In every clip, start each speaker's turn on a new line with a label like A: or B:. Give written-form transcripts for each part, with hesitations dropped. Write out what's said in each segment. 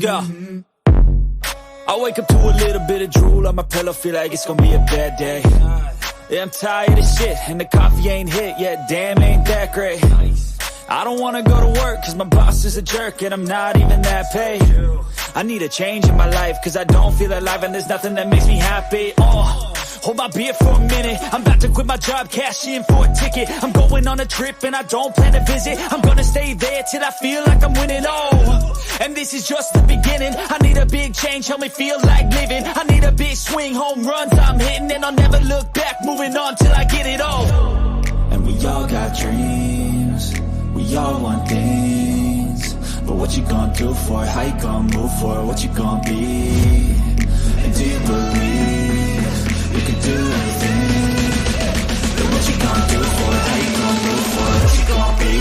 A: go. I wake up to a little bit of drool on my pillow, feel like it's gonna be a bad day. Yeah, I'm tired of shit, and the coffee ain't hit yet, damn, ain't that great. I don't wanna go to work, cause my boss is a jerk, and I'm not even that paid. I need a change in my life, cause I don't feel alive, and there's nothing that makes me happy. Hold my beer for a minute, I'm about to quit my job, cash in for a ticket. I'm going on a trip and I don't plan to visit. I'm gonna stay there till I feel like I'm winning, and this is just the beginning. I need a big change, help me feel like living. I need a big swing, home runs I'm hitting, and I'll never look back, moving on till I get it all. And we all got dreams, we all want things, but what you gonna do for it? How you gonna move for it? What you gonna be? And do you believe you can do anything? But what you gonna do for it? How you gonna move for it? What you gonna be?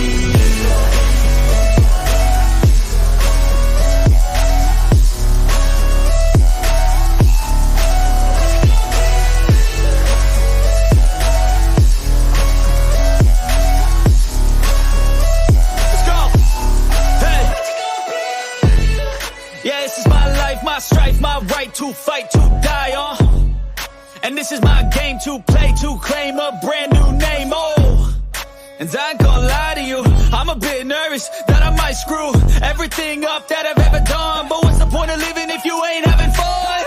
A: Let's go! Hey! Yeah, this is my life, my strife, my right to fight, to die on. And this is my game to play, to claim a brand new name, And I ain't gonna lie to you, I'm a bit nervous that I might screw everything up that I've ever done. But what's the point of living if you ain't having fun?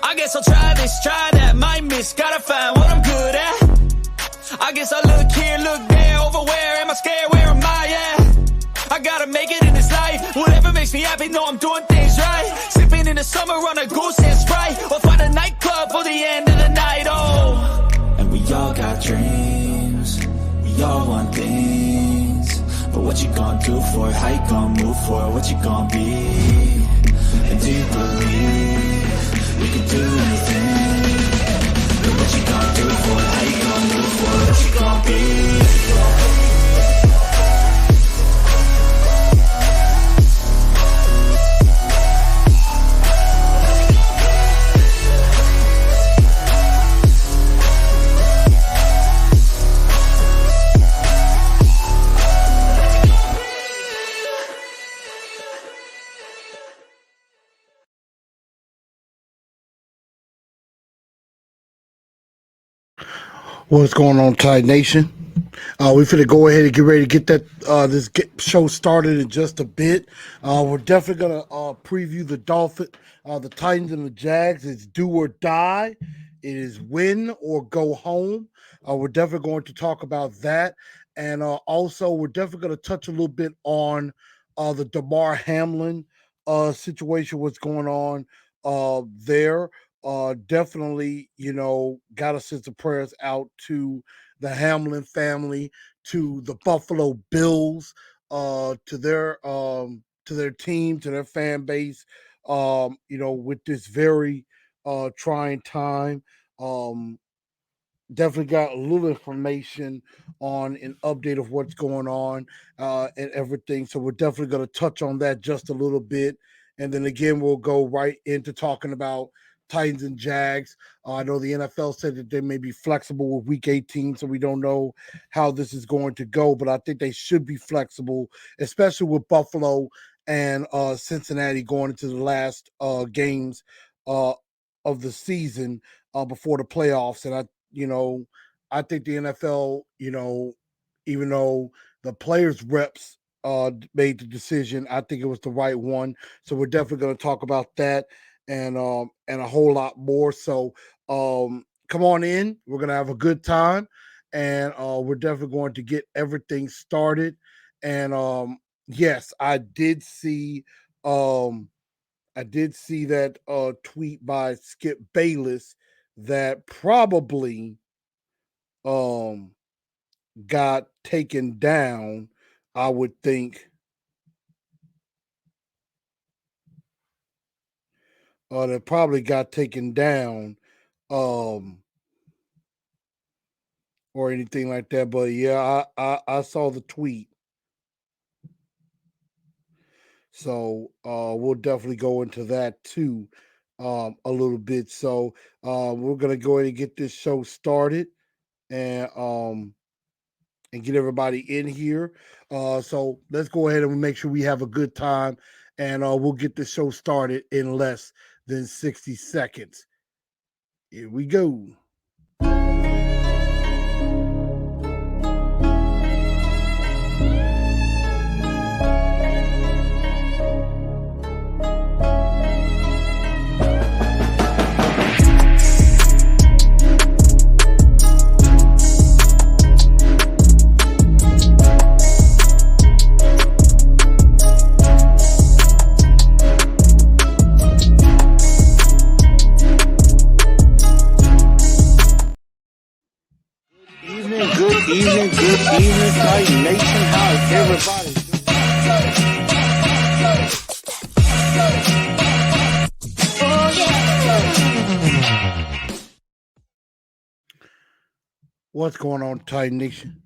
A: I guess I'll try this, try that, might miss, gotta find what I'm good at. I guess I look here, look there, over where am I scared, where am I at? I gotta make it in this life, whatever makes me happy, know I'm doing things right. Sipping in the summer on a goose and Sprite, or find a nightclub for the end of the night, And we all got dreams, we all want things, but what you gonna do for it? How you gonna move for it? What you gonna be? And do you believe you can do anything? But what you gonna do for it? How you gonna move for it? What you gonna be?
B: What's going on, Tide Nation? We're finna go ahead and get ready to get that this show started in just a bit. We're definitely gonna preview the the Titans and the Jags. It's do or die. It is win or go home. We're definitely going to talk about that, and also we're definitely going to touch a little bit on the Damar Hamlin situation. What's going on there? Definitely, got to send some prayers out to the Hamlin family, to the Buffalo Bills, to their team, to their fan base, with this very trying time. Definitely got a little information on an update of what's going on and everything. So we're definitely going to touch on that just a little bit. And then again, we'll go right into talking about Titans and Jags. I know the NFL said that they may be flexible with Week 18, so we don't know how this is going to go, but I think they should be flexible, especially with Buffalo and Cincinnati going into the last games of the season before the playoffs. And I think the NFL, even though the players' reps made the decision, I think it was the right one. So we're definitely going to talk about that and a whole lot more. So come on in. We're gonna have a good time, and we're definitely going to get everything started. And yes, I did see that tweet by Skip Bayless that probably got taken down, I would think. That probably got taken down or anything like that. But yeah, I saw the tweet. So we'll definitely go into that too a little bit. So we're gonna go ahead and get this show started and get everybody in here. So let's go ahead and make sure we have a good time and we'll get the show started in less than 60 seconds. Here we go. Good evening, Titan Nation. How is everybody? What's going on, Titan Nation?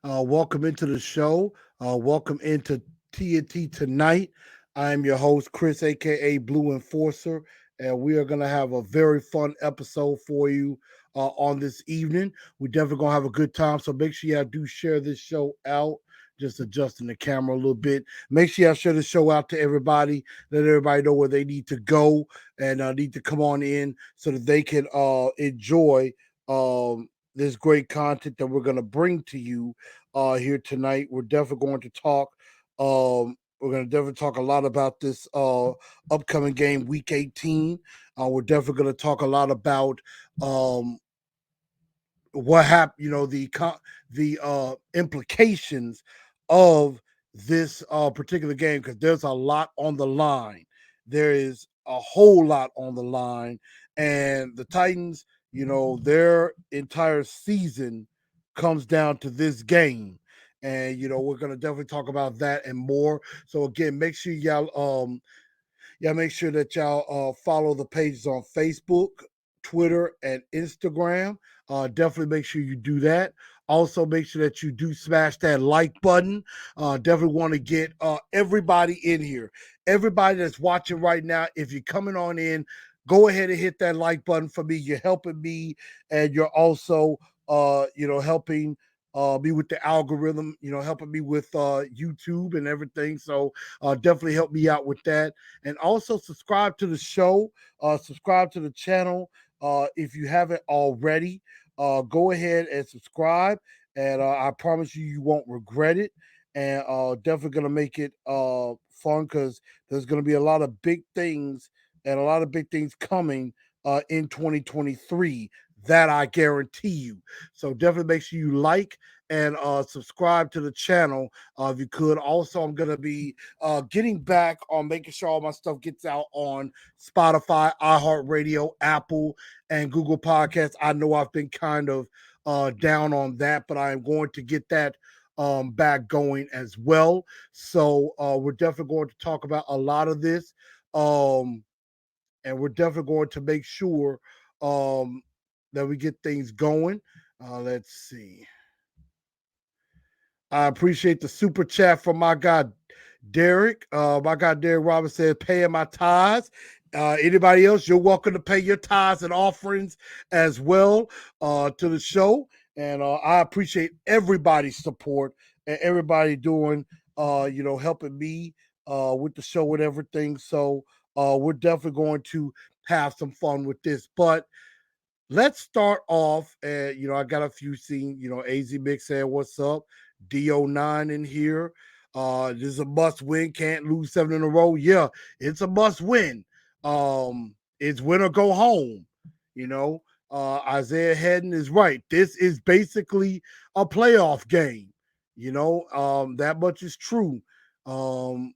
B: Welcome into the show. Welcome into TNT Tonight. I am your host, Chris, aka Blue Enforcer, and we are going to have a very fun episode for you on this evening. We're definitely going to have a good time, so make sure y'all do share this show out. Just adjusting the camera a little bit. Make sure y'all share the show out to everybody. Let everybody know where they need to go and need to come on in so that they can enjoy this great content that we're going to bring to you here tonight. We're definitely going to talk. We're going to definitely talk a lot about this upcoming game, Week 18. We're definitely going to talk a lot about what happened. You know, the implications of this particular game, because there's a lot on the line. There is a whole lot on the line, and the Titans, you know, their entire season comes down to this game. And you know, we're gonna definitely talk about that and more. So again, make sure make sure that y'all follow the pages on Facebook, Twitter, and Instagram. Definitely make sure you do that. Also, make sure that you do smash that like button. Definitely want to get everybody in here. Everybody that's watching right now, if you're coming on in, go ahead and hit that like button for me. You're helping me, and you're also, helping me with the algorithm. You know, helping me with YouTube and everything. So definitely help me out with that. And also subscribe to the show, subscribe to the channel if you haven't already. Go ahead and subscribe, and I promise you, you won't regret it. And definitely gonna make it fun, because there's gonna be a lot of big things and a lot of big things coming in 2023. That I guarantee you. So definitely make sure you like and subscribe to the channel if you could. Also, I'm gonna be getting back on making sure all my stuff gets out on Spotify, iHeartRadio, Apple, and Google Podcasts. I know I've been kind of down on that, but I am going to get that back going as well. So we're definitely going to talk about a lot of this, and we're definitely going to make sure that we get things going. Let's see. I appreciate the super chat from my guy Derek. My guy Derek Roberts said, paying my tithes. Anybody else, you're welcome to pay your tithes and offerings as well to the show. And I appreciate everybody's support and everybody doing, helping me with the show and everything. So we're definitely going to have some fun with this. But let's start off. I got a few seen, AZ Mix said, what's up? DO9 in here. This is a must win. Can't lose 7 in a row. Yeah, it's a must win. It's win or go home. Isaiah Hedden is right. This is basically a playoff game. That much is true. And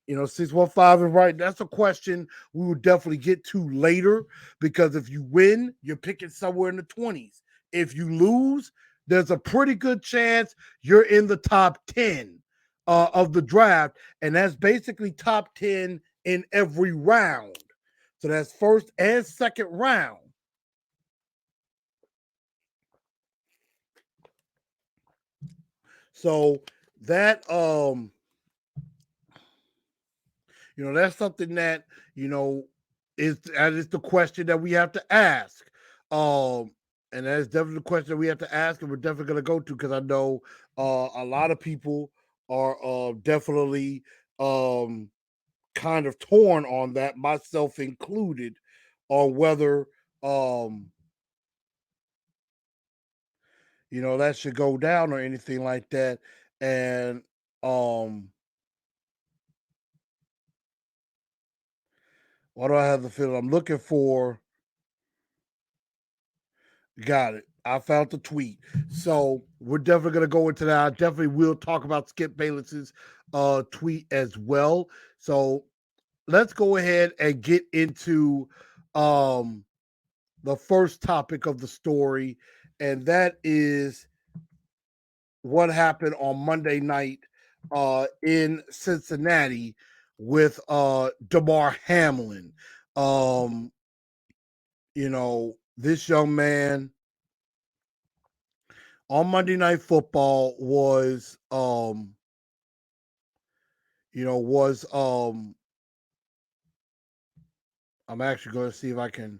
B: 615 is right. That's a question we will definitely get to later, because if you win, you're picking somewhere in the 20s. If you lose, there's a pretty good chance you're in the top 10 of the draft. And that's basically top 10 in every round. So that's first and second round. So that that's something that is the question that we have to ask. And that's definitely the question we have to ask, and we're definitely going to go to, because I know a lot of people are definitely kind of torn on that, myself included, on whether that should go down or anything like that. And what do I have the feeling I'm looking for? Got it. I found the tweet. So we're definitely gonna go into that. I definitely will talk about Skip Bayless's tweet as well. So let's go ahead and get into um the first topic of the story, and that is what happened on Monday night in Cincinnati with Damar Hamlin. Um, this young man on Monday Night Football was I'm actually going to see if I can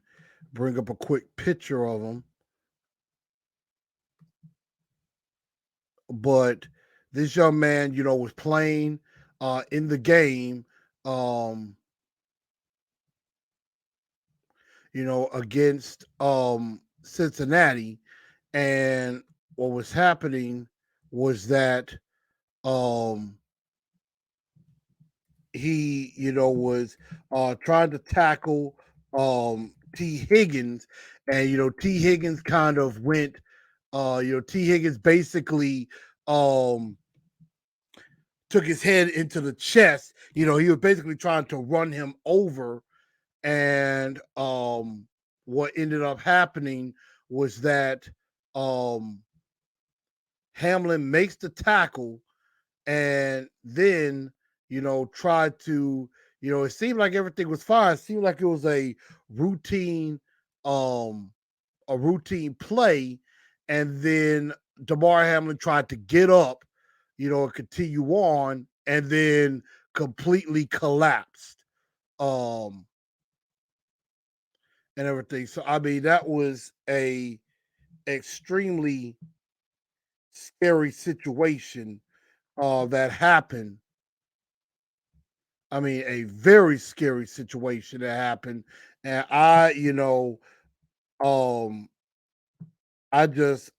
B: bring up a quick picture of him. But this young man, was playing in the game, um, against Cincinnati. And what was happening was that um, he, was trying to tackle T. Higgins, and T. Higgins kind of went. T. Higgins basically took his head into the chest. He was basically trying to run him over, and what ended up happening was that um, Hamlin makes the tackle, and then tried to it seemed like everything was fine. It seemed like it was routine um a routine play, and then Damar Hamlin tried to get up, and continue on, and then completely collapsed, um, and everything. So I mean, that was a extremely scary situation that happened. I mean, a very scary situation that happened, and um, I was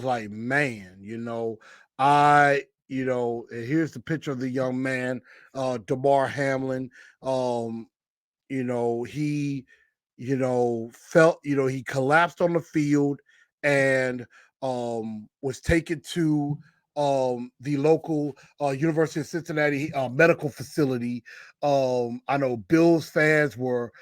B: like, man, and here's the picture of the young man, Damar Hamlin. Um, he, felt, he collapsed on the field, and was taken to the local University of Cincinnati medical facility. I know Bills fans were,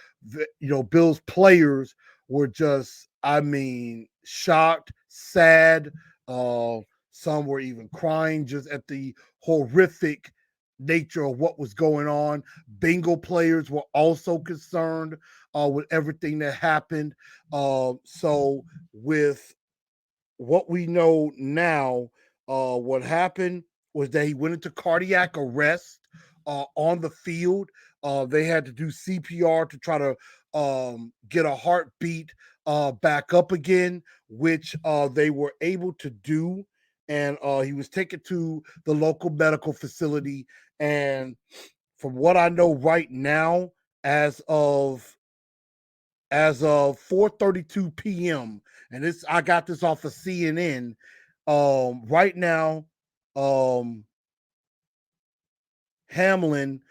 B: Bills players were just, I mean, shocked, sad. Uh, some were even crying just at the horrific nature of what was going on. Bengal players were also concerned with everything that happened. So, with what we know now, what happened was that he went into cardiac arrest on the field. They had to do CPR to try to get a heartbeat back up again, which they were able to do. And he was taken to the local medical facility. And from what I know right now, as of 4:32 p.m., and this I got this off of CNN. Right now, um, Hamlin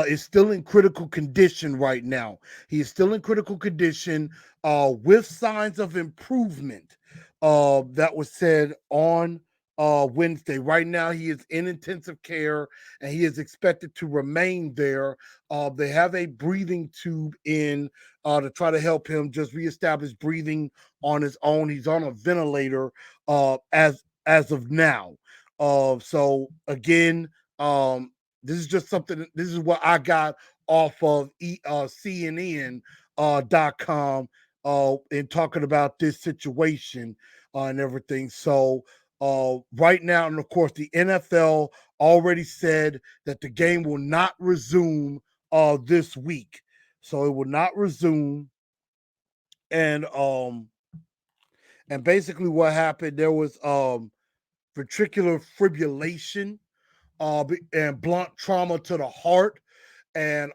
B: is still in critical condition right now. He is still in critical condition with signs of improvement. That was said on Wednesday. Right now, he is in intensive care, and he is expected to remain there. They have a breathing tube in to try to help him just reestablish breathing on his own. He's on a ventilator as of now. So again, this is just something. This is what I got off of CNN .com in talking about this situation and everything. So right now, and of course, the NFL already said that the game will not resume this week. So it will not resume, and basically what happened, there was ventricular fibrillation and blunt trauma to the heart and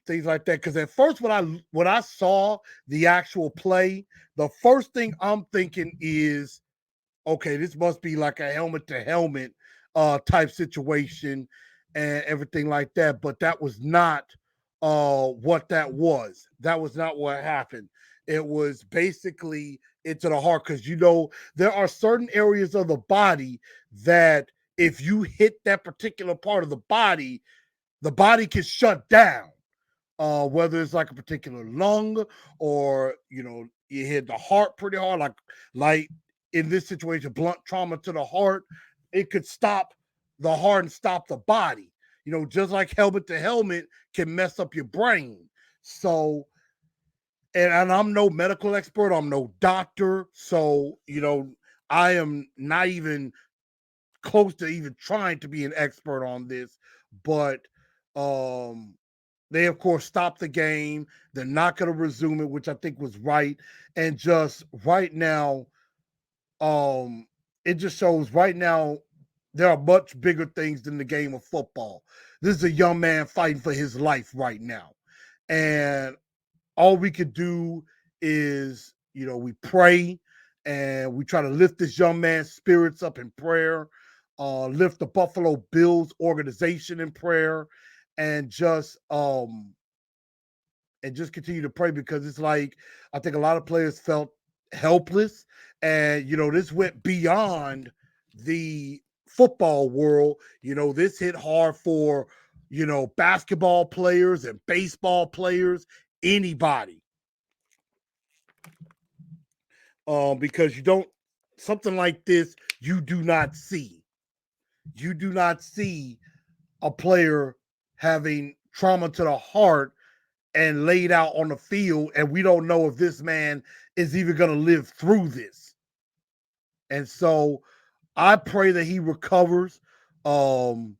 B: things like that. Because at first, when I saw the actual play, the first thing I'm thinking is, okay, this must be like a helmet to helmet type situation and everything like that. But that was not what that was. That was not what happened. It was basically into the heart because there are certain areas of the body that if you hit that particular part of the body can shut down. Whether it's like a particular lung or you hit the heart pretty hard, like in this situation, blunt trauma to the heart, it could stop the heart and stop the body. Just like helmet to helmet can mess up your brain. So, and I'm no medical expert, I'm no doctor, so I am not even close to even trying to be an expert on this, but um they of course stopped the game. They're not going to resume it, which I think was right. And just right now, it just shows right now there are much bigger things than the game of football. This is a young man fighting for his life right now. And all we could do is, we pray and we try to lift this young man's spirits up in prayer, lift the Buffalo Bills organization in prayer, and just continue to pray because it's like I think a lot of players felt helpless, and this went beyond the football world. This hit hard for basketball players and baseball players, anybody, because you don't something like this you do not see. You do not see a player having trauma to the heart and laid out on the field, and we don't know if this man is even going to live through this. And so I pray that he recovers. Um,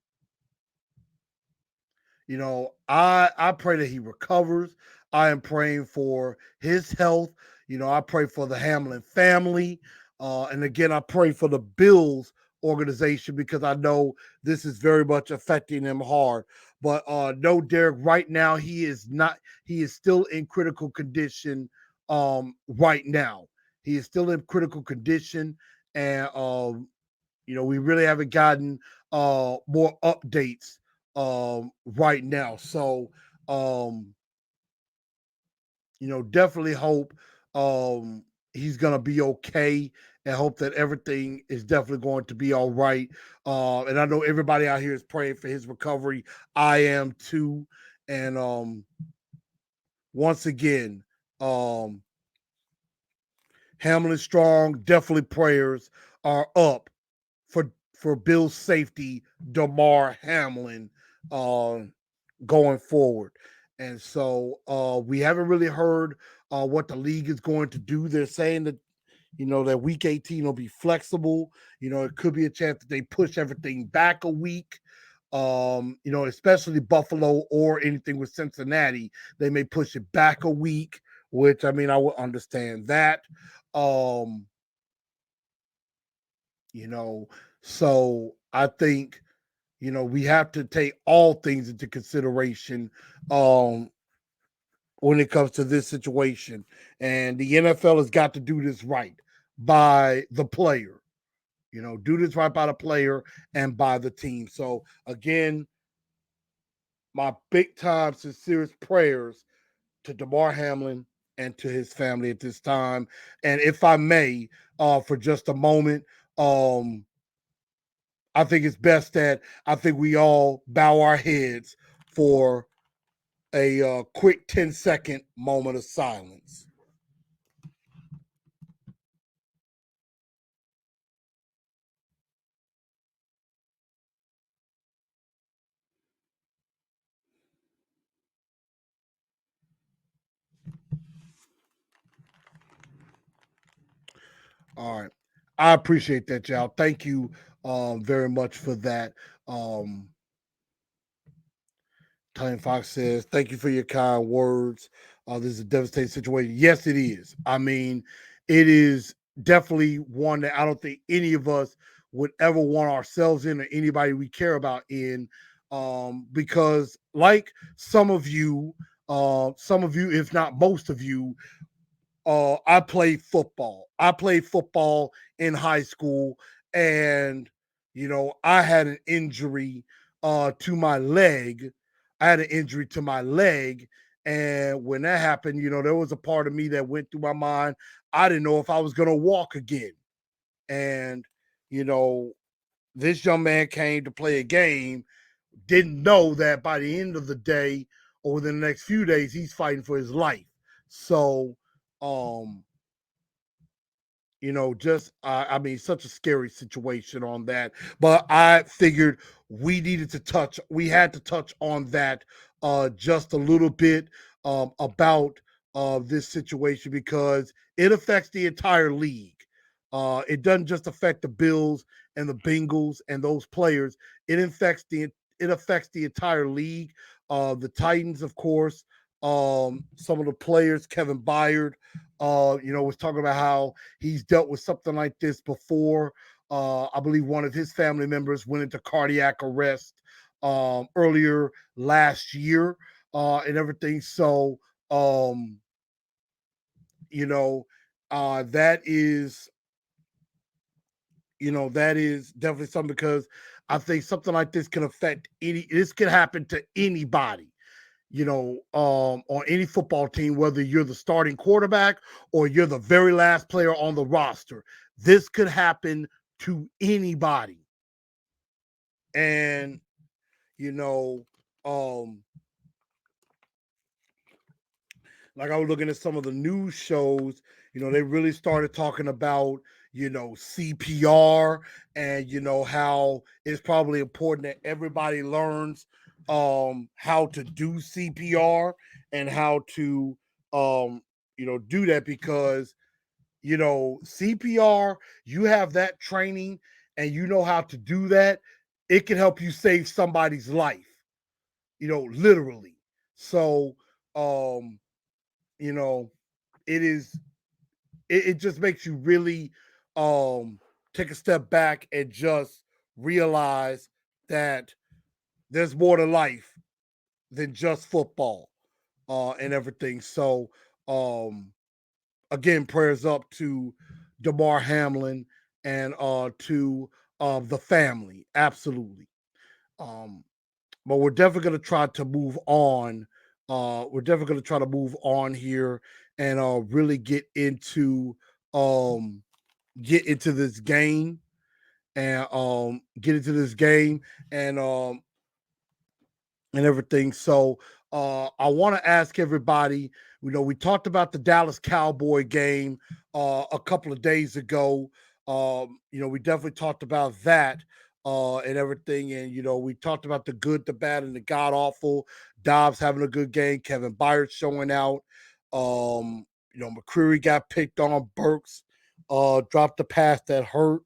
B: I pray that he recovers. I am praying for his health. I pray for the Hamlin family. And again, I pray for the Bills organization because I know this is very much affecting them hard. But no, Derek, right now he is not, he is still in critical condition right now. He is still in critical condition. And we really haven't gotten more updates right now. So, um, definitely hope he's gonna be okay, and hope that everything is definitely going to be all right. And I know everybody out here is praying for his recovery. I am too. And once again, um, Hamlin Strong, definitely prayers are up for Bill's safety, Damar Hamlin, uh, going forward. And so we haven't really heard what the league is going to do. They're saying that that week 18 will be flexible. It could be a chance that they push everything back a week. Especially Buffalo or anything with Cincinnati, they may push it back a week, which I mean I would understand that. Um, you know, so I think we have to take all things into consideration um, when it comes to this situation. And the NFL has got to do this right by the player. Do this right by the player and by the team. So again, my big time sincerest prayers to Damar Hamlin and to his family at this time. And if I may, for just a moment, I think it's best that I think we all bow our heads for a quick 10-second moment of silence. All right. I appreciate that, y'all. Thank you very much for that. Um, Tony Fox says, thank you for your kind words. This is a devastating situation. Yes, it is. I mean, it is definitely one that I don't think any of us would ever want ourselves in, or anybody we care about in, because like some of you, if not most of you, I played football. I played football in high school, and I had an injury to my leg. I had an injury to my leg, and when that happened, there was a part of me that went through my mind. I didn't know if I was gonna walk again, and you know, this young man came to play a game, didn't know that by the end of the day or within the next few days, he's fighting for his life. So, um, just I mean, such a scary situation on that. But I figured we had to touch on that just a little bit about this situation because it affects the entire league. It doesn't just affect the Bills and the Bengals and those players. It affects the entire league. The Titans, of course. Some of the players, Kevin Byard, was talking about how he's dealt with something like this before. I believe one of his family members went into cardiac arrest earlier last year and everything. So, um, that is that is definitely something because I think something like this can affect this can happen to anybody, on any football team, whether you're the starting quarterback or you're the very last player on the roster. This could happen to anybody. And, you know, um, like I was looking at some of the news shows, they really started talking about, CPR and, how it's probably important that everybody learns how to do CPR and how to, do that because, CPR, you have that training and you know how to do that. It can help you save somebody's life, literally. So, um, you know, it is it just makes you really take a step back and just realize that there's more to life than just football and everything. So um again, prayers up to Damar Hamlin and to the family. Absolutely. Um but we're definitely going to try to move on. We're definitely going to try to move on here and really um get into this game and get into this game and everything. So I want to ask everybody. We talked about the Dallas Cowboy game a couple of days ago. We definitely talked about that and everything. And we talked about the good, the bad, and the god awful. Dobbs having a good game. Kevin Byard showing out. McCreary got picked on. Burks dropped the pass that hurt.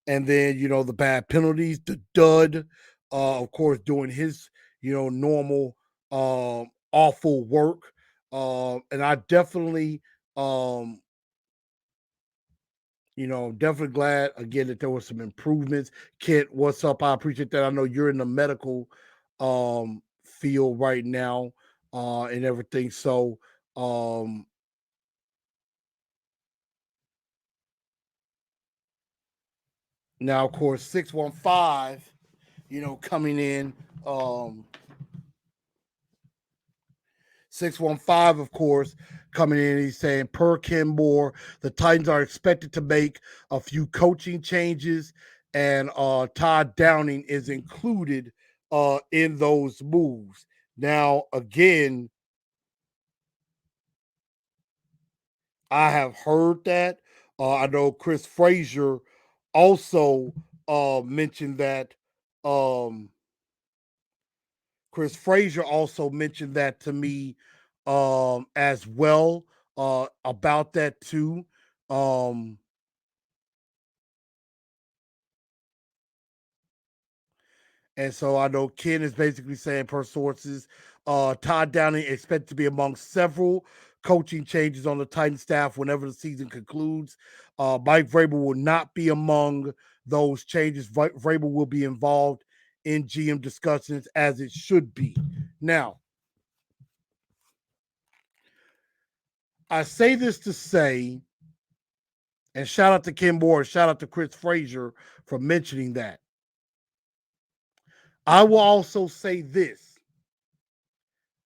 B: And then, the bad penalties, the dud, of course, doing his normal awful work. And I definitely definitely glad again that there was some improvements. Kit, what's up? I appreciate that. I know you're in the medical field right now and everything. So now of course 615, coming in 615, of course, coming in. He's saying, per Kim Moore, the Titans are expected to make a few coaching changes, and Todd Downing is included in those moves. Now, again, I have heard that. I know Chris Frazier also mentioned that. Um, Chris Frazier also mentioned that to me as well about that too. Um, and so I know Ken is basically saying, per sources, Todd Downing expected to be among several coaching changes on the Titan staff whenever the season concludes. Mike Vrabel will not be among those changes. Vrabel will be involved in GM discussions as it should be. Now, I say this to say, and shout out to Kim Moore, shout out to Chris Frazier for mentioning that. I will also say this.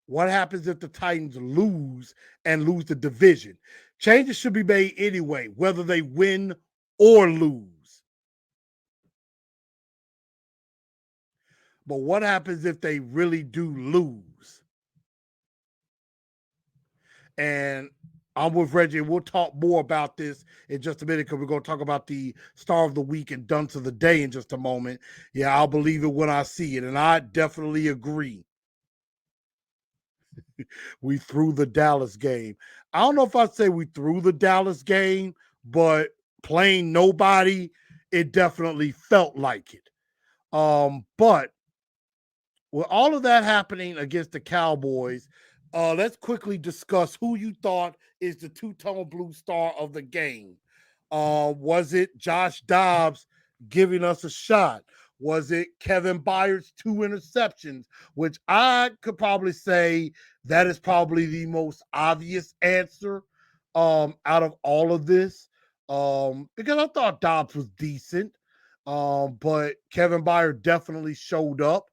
B: What happens if the Titans lose and lose the division? Changes should be made anyway, whether they win or lose. But what happens if they really do lose? And I'm with Reggie. We'll talk more about this in just a minute because we're going to talk about the star of the week and dunce of the day in just a moment. Yeah, I'll believe it when I see it. And I definitely agree. We threw the Dallas game. I don't know if I'd say we threw the Dallas game, but playing nobody, it definitely felt like it. But with all of that happening against the Cowboys, let's quickly discuss who you thought is the two-tone blue star of the game. Was it Josh Dobbs giving us a shot? Was it Kevin Byard's 2 interceptions, which I could probably say that is probably the most obvious answer out of all of this, because I thought Dobbs was decent, but Kevin Byard definitely showed up.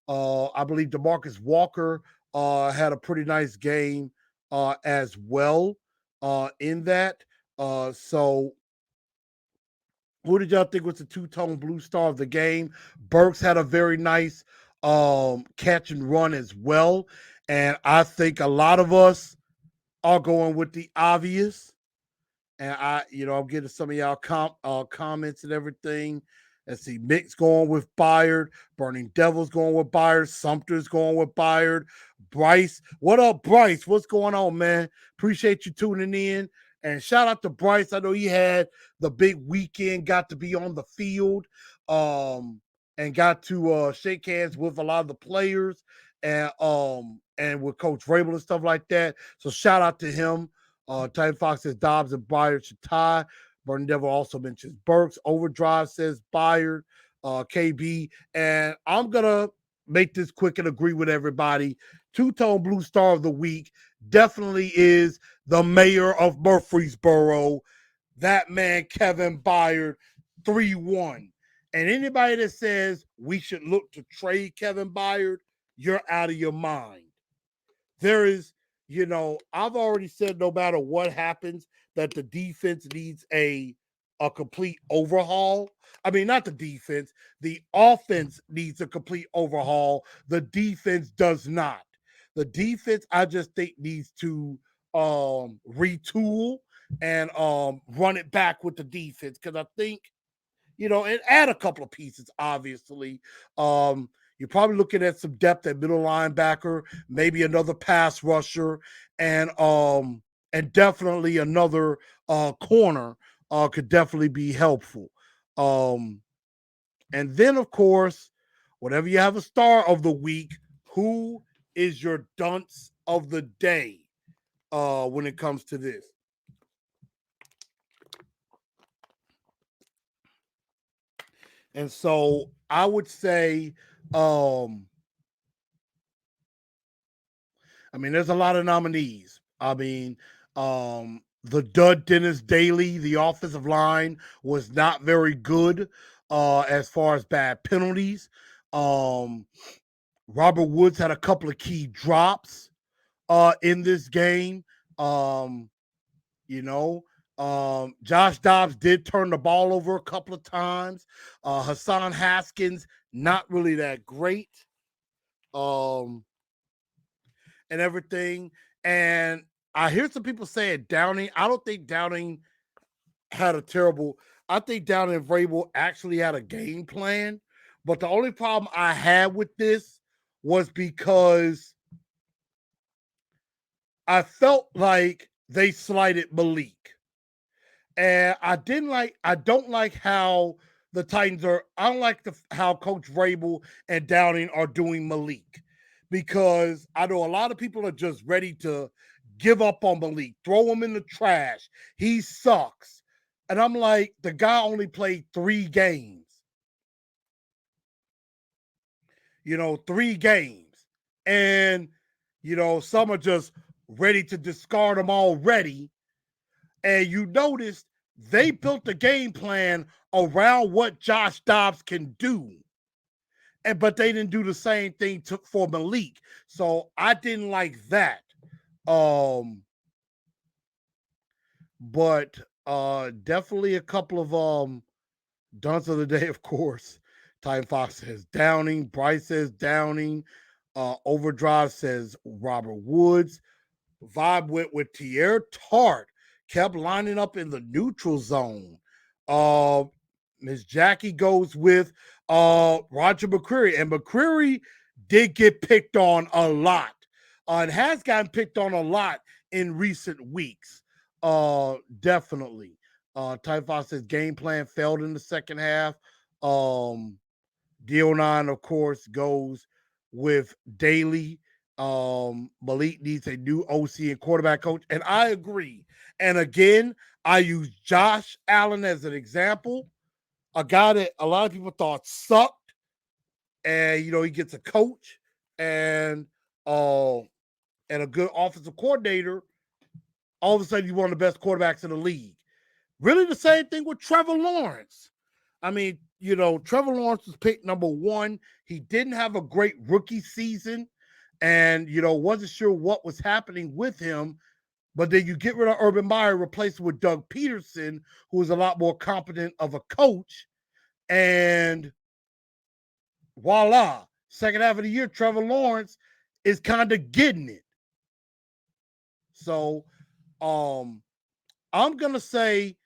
B: I believe DeMarcus Walker had a pretty nice game as well in that. So who did y'all think was the two-tone blue star of the game? Burks had a very nice catch and run as well. And I think a lot of us are going with the obvious. And I'm getting some of y'all comments and everything. Let's see, Mick's going with Byard. Burning Devil's going with Byard. Sumter's going with Byard. Bryce, what up, Bryce? What's going on, man? Appreciate you tuning in. And shout out to Bryce. I know he had the big weekend, got to be on the field, and got to shake hands with a lot of the players and with Coach Vrabel and stuff like that. So shout out to him. Titan Fox says Dobbs and Byard should tie. Burning Devil also mentions Burks. Overdrive says Byard, KB. And I'm going to make this quick and agree with everybody. Two-tone blue star of the week definitely is the mayor of Murfreesboro, that man, Kevin Byard, 3-1. And anybody that says we should look to trade Kevin Byard, you're out of your mind. There is, I've already said no matter what happens, that the defense needs a complete overhaul. I mean, not the defense. The offense needs a complete overhaul. The defense does not. The defense, I just think, needs to retool and run it back with the defense, because I think, and add a couple of pieces, obviously. You're probably looking at some depth at middle linebacker, maybe another pass rusher, and definitely another corner could definitely be helpful. And then, of course, whatever you have a star of the week, who is your dunce of the day when it comes to this? And so I would say, there's a lot of nominees. The dud Dennis Daly, the offensive line was not very good as far as bad penalties. Robert Woods had a couple of key drops in this game. Josh Dobbs did turn the ball over a couple of times. Hassan Haskins, not really that great. And everything. And I hear some people saying Downing. I don't think Downing had a terrible. I think Downing and Vrabel actually had a game plan. But the only problem I had with this was because I felt like they slighted Malik. And I don't like how the Titans are. I don't like how Coach Vrabel and Downing are doing Malik, because I know a lot of people are just ready to give up on Malik, throw him in the trash. He sucks. And I'm like, the guy only played 3 games. 3 games. And, some are just ready to discard them already. And you noticed they built the game plan around what Josh Dobbs can do. But they didn't do the same thing for Malik. So I didn't like that. But definitely a couple of dunks of the day, of course. Titan Fox says Downing. Bryce says Downing. Overdrive says Robert Woods. Vibe went with Tierre Tart. Kept lining up in the neutral zone. Miss Jackie goes with Roger McCreary. And McCreary did get picked on a lot. And has gotten picked on a lot in recent weeks. Definitely. Ty Fox says game plan failed in the second half. DO9, of course, goes with Daly. Malik needs a new OC and quarterback coach. And I agree. And again, I use Josh Allen as an example. A guy that a lot of people thought sucked. And, he gets a coach and a good offensive coordinator. All of a sudden, you're one of the best quarterbacks in the league. Really the same thing with Trevor Lawrence. I mean, Trevor Lawrence was picked number 1. He didn't have a great rookie season and, wasn't sure what was happening with him. But then you get rid of Urban Meyer, replace him with Doug Peterson, who is a lot more competent of a coach. And voila, second half of the year, Trevor Lawrence is kind of getting it. So I'm going to say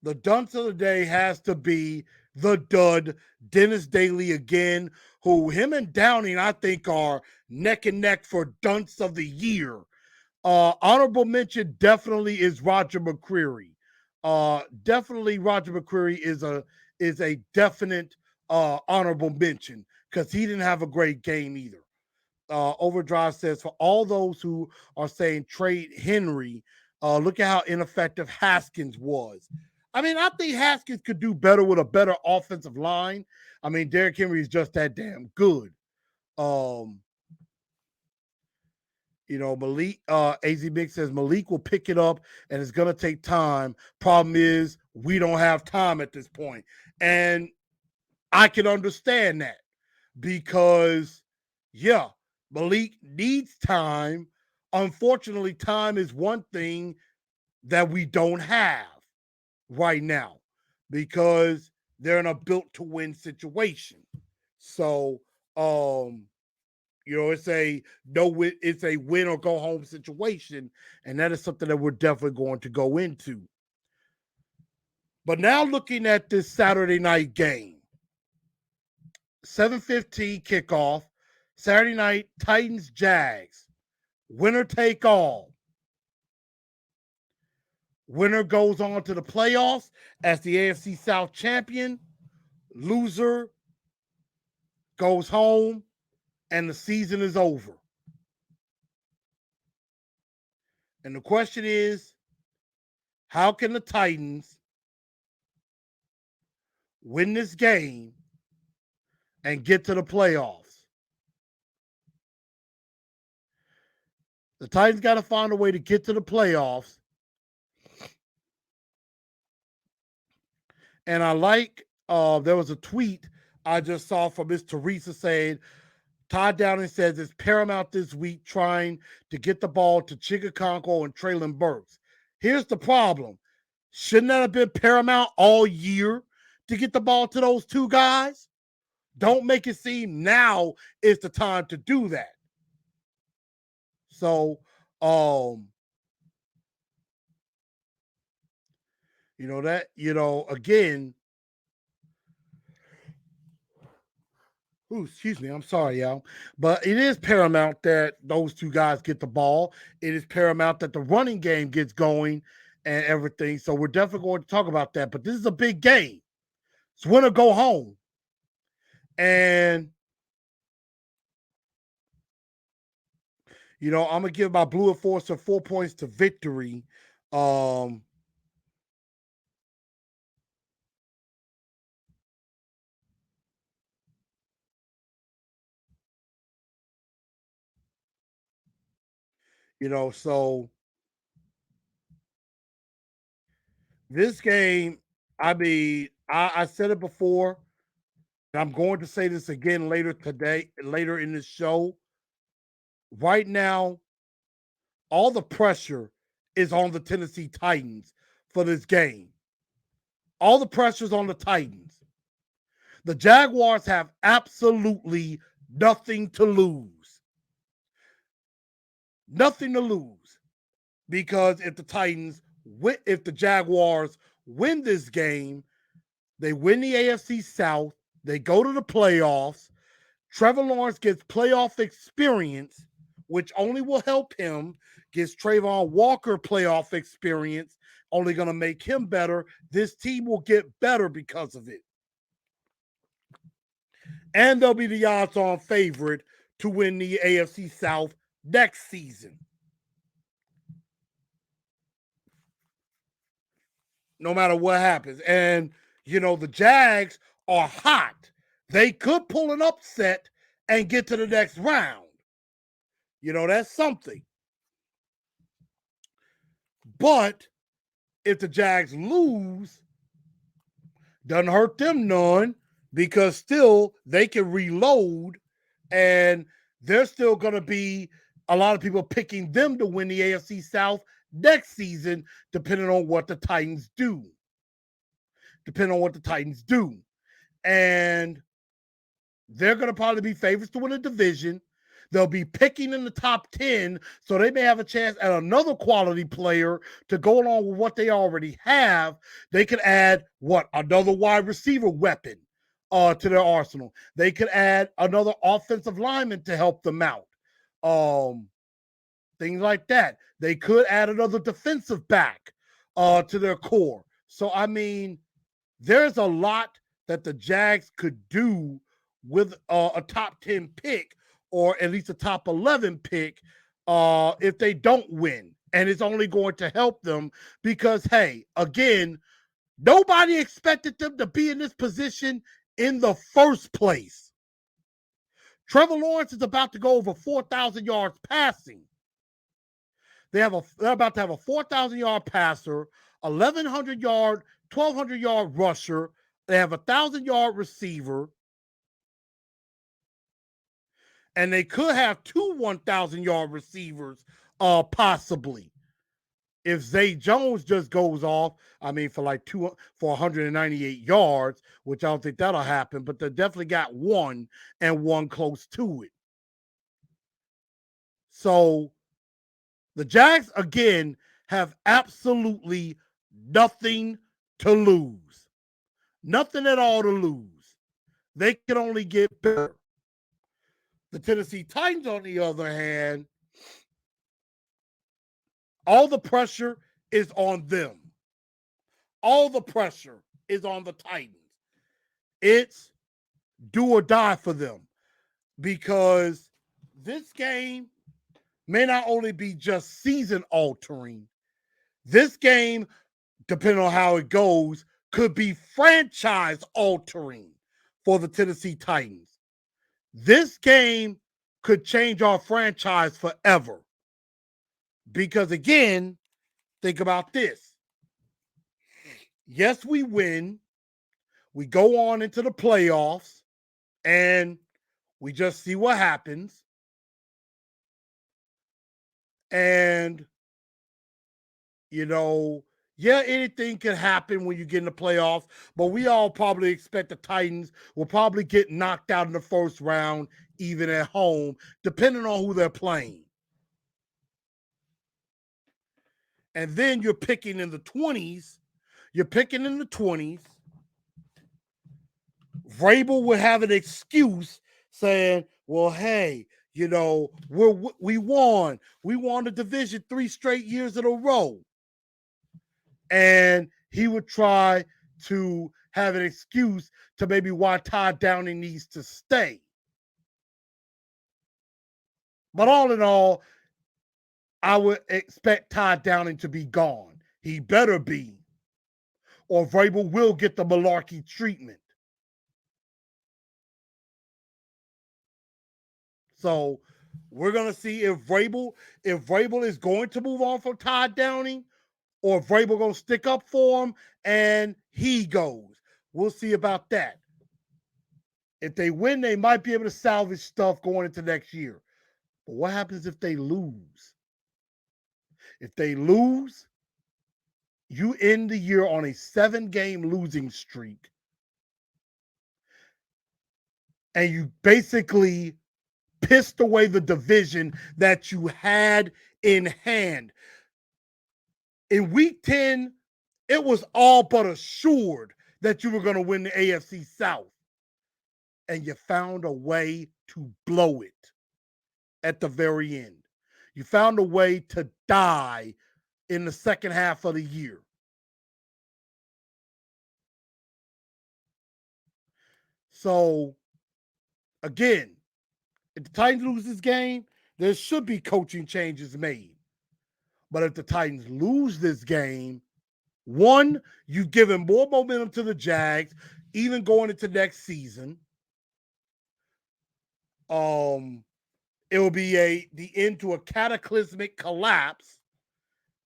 B: the dunce of the day has to be the dud, Dennis Daly again, who him and Downing, I think, are neck and neck for dunce of the year. Honorable mention definitely is Roger McCreary. Definitely Roger McCreary is a definite honorable mention because he didn't have a great game either. Overdrive says, for all those who are saying trade Henry, look at how ineffective Haskins was. I mean, I think Haskins could do better with a better offensive line. I mean, Derrick Henry is just that damn good. Malik, AZ Big says Malik will pick it up and it's going to take time. Problem is, we don't have time at this point. And I can understand that because, yeah, Malik needs time. Unfortunately, time is one thing that we don't have right now because they're in a built to win situation. So, it's a win or go home situation, and that is something that we're definitely going to go into. But now looking at this Saturday night game, 7:15 kickoff, Saturday night, Titans Jags, winner take all. Winner goes on to the playoffs as the AFC South champion. Loser goes home and the season is over. And the question is, how can the Titans win this game and get to the playoffs? The Titans got to find a way to get to the playoffs. And I like, there was a tweet I just saw from Miss Teresa saying, Todd Downing says it's paramount this week trying to get the ball to Chigakonko and Traylon Burks. Here's the problem. Shouldn't that have been paramount all year to get the ball to those two guys? Don't make it seem now is the time to do that. So, again, excuse me. I'm sorry, y'all. But it is paramount that those two guys get the ball. It is paramount that the running game gets going and everything. So we're definitely going to talk about that. But this is a big game. It's win or go home. And, I'm going to give my Blue Enforcer 4 points to victory. So this game, I said it before, and I'm going to say this again later in this show. Right now, all the pressure is on the Tennessee Titans for this game. All the pressure is on the Titans. The Jaguars have absolutely nothing to lose. Nothing to lose. Because if the Jaguars win this game, they win the AFC South, they go to the playoffs. Trevor Lawrence gets playoff experience, which only will help him. Gets Trayvon Walker playoff experience, only going to make him better. This team will get better because of it. And they'll be the odds-on favorite to win the AFC South next season. No matter what happens. And, the Jags are hot. They could pull an upset and get to the next round. That's something. But if the Jags lose, doesn't hurt them none, because still they can reload, and there's still going to be a lot of people picking them to win the AFC South next season, depending on what the Titans do. And they're going to probably be favorites to win a division. They'll be picking in the top 10, so they may have a chance at another quality player to go along with what they already have. They could add, another wide receiver weapon to their arsenal. They could add another offensive lineman to help them out. Things like that. They could add another defensive back to their core. So, there's a lot that the Jags could do with a top 10 pick, or at least a top 11 pick, if they don't win. And it's only going to help them because, hey, again, nobody expected them to be in this position in the first place. Trevor Lawrence is about to go over 4,000 yards passing. They're about to have a 4,000-yard passer, 1,100-yard, 1,200-yard rusher. They have a 1,000-yard receiver. And they could have two 1,000-yard receivers, possibly. If Zay Jones just goes off, for 198 yards, which I don't think that'll happen, but they definitely got one and one close to it. So the Jags, again, have absolutely nothing to lose. Nothing at all to lose. They can only get better. The Tennessee Titans, on the other hand, all the pressure is on them. All the pressure is on the Titans. It's do or die for them, because this game may not only be just season altering. This game, depending on how it goes, could be franchise altering for the Tennessee Titans. This game could change our franchise forever. Because, again, think about this. Yes, we win. We go on into the playoffs, and we just see what happens. And, anything can happen when you get in the playoffs, but we all probably expect the Titans will probably get knocked out in the first round, even at home, depending on who they're playing. And then you're picking in the 20s. Vrabel would have an excuse saying, well, hey, we won. We won the division 3 straight years in a row. And he would try to have an excuse to maybe why Todd Downing needs to stay. But all in all, I would expect Todd Downing to be gone. He better be, or Vrabel will get the malarkey treatment. So We're gonna see if Vrabel is going to move on from Todd Downing, or if Vrabel gonna stick up for him and he goes. We'll see about that. If they win, they might be able to salvage stuff going into next year. But what happens if they lose? If they lose, you end the year on a 7-game losing streak. And you basically pissed away the division that you had in hand. In week 10, it was all but assured that you were going to win the AFC South. And you found a way to blow it at the very end. You found a way to die in the second half of the year. So, again, if the Titans lose this game, there should be coaching changes made. But if the Titans lose this game, one, you've given more momentum to the Jags, even going into next season. It will be the end to a cataclysmic collapse.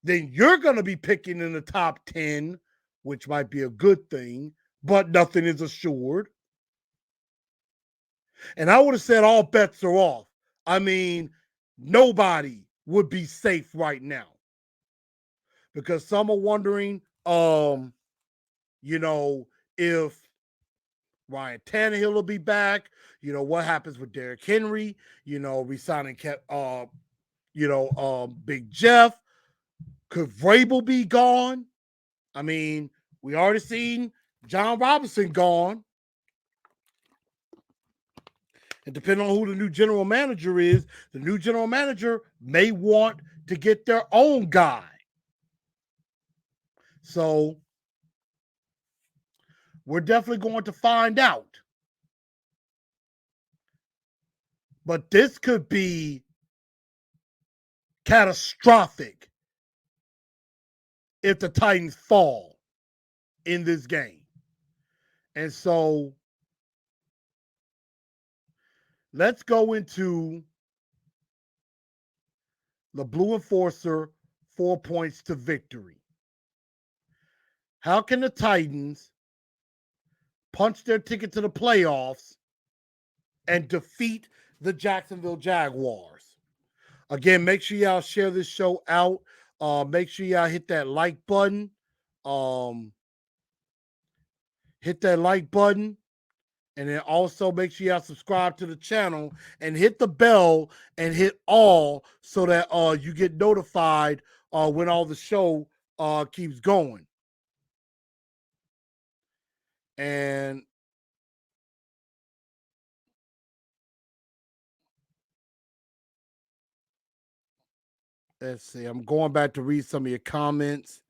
B: Then you're going to be picking in the top 10, which might be a good thing, but nothing is assured. And I would have said all bets are off. I mean, nobody would be safe right now. Because some are wondering, if Ryan Tannehill will be back, what happens with Derrick Henry, resigning Big Jeff. Could Vrabel be gone? I mean, we already seen John Robinson gone. And depending on who the new general manager is, the new general manager may want to get their own guy. So we're definitely going to find out. But this could be catastrophic if the Titans fall in this game. And so let's go into the Blue Enforcer 4 points to victory. How can the Titans punch their ticket to the playoffs and defeat the Jacksonville Jaguars? Again, make sure y'all share this show out. Make sure y'all hit that like button. Hit that like button. And then also make sure y'all subscribe to the channel and hit the bell and hit all so that you get notified when all the show keeps going. And let's see, I'm going back to read some of your comments.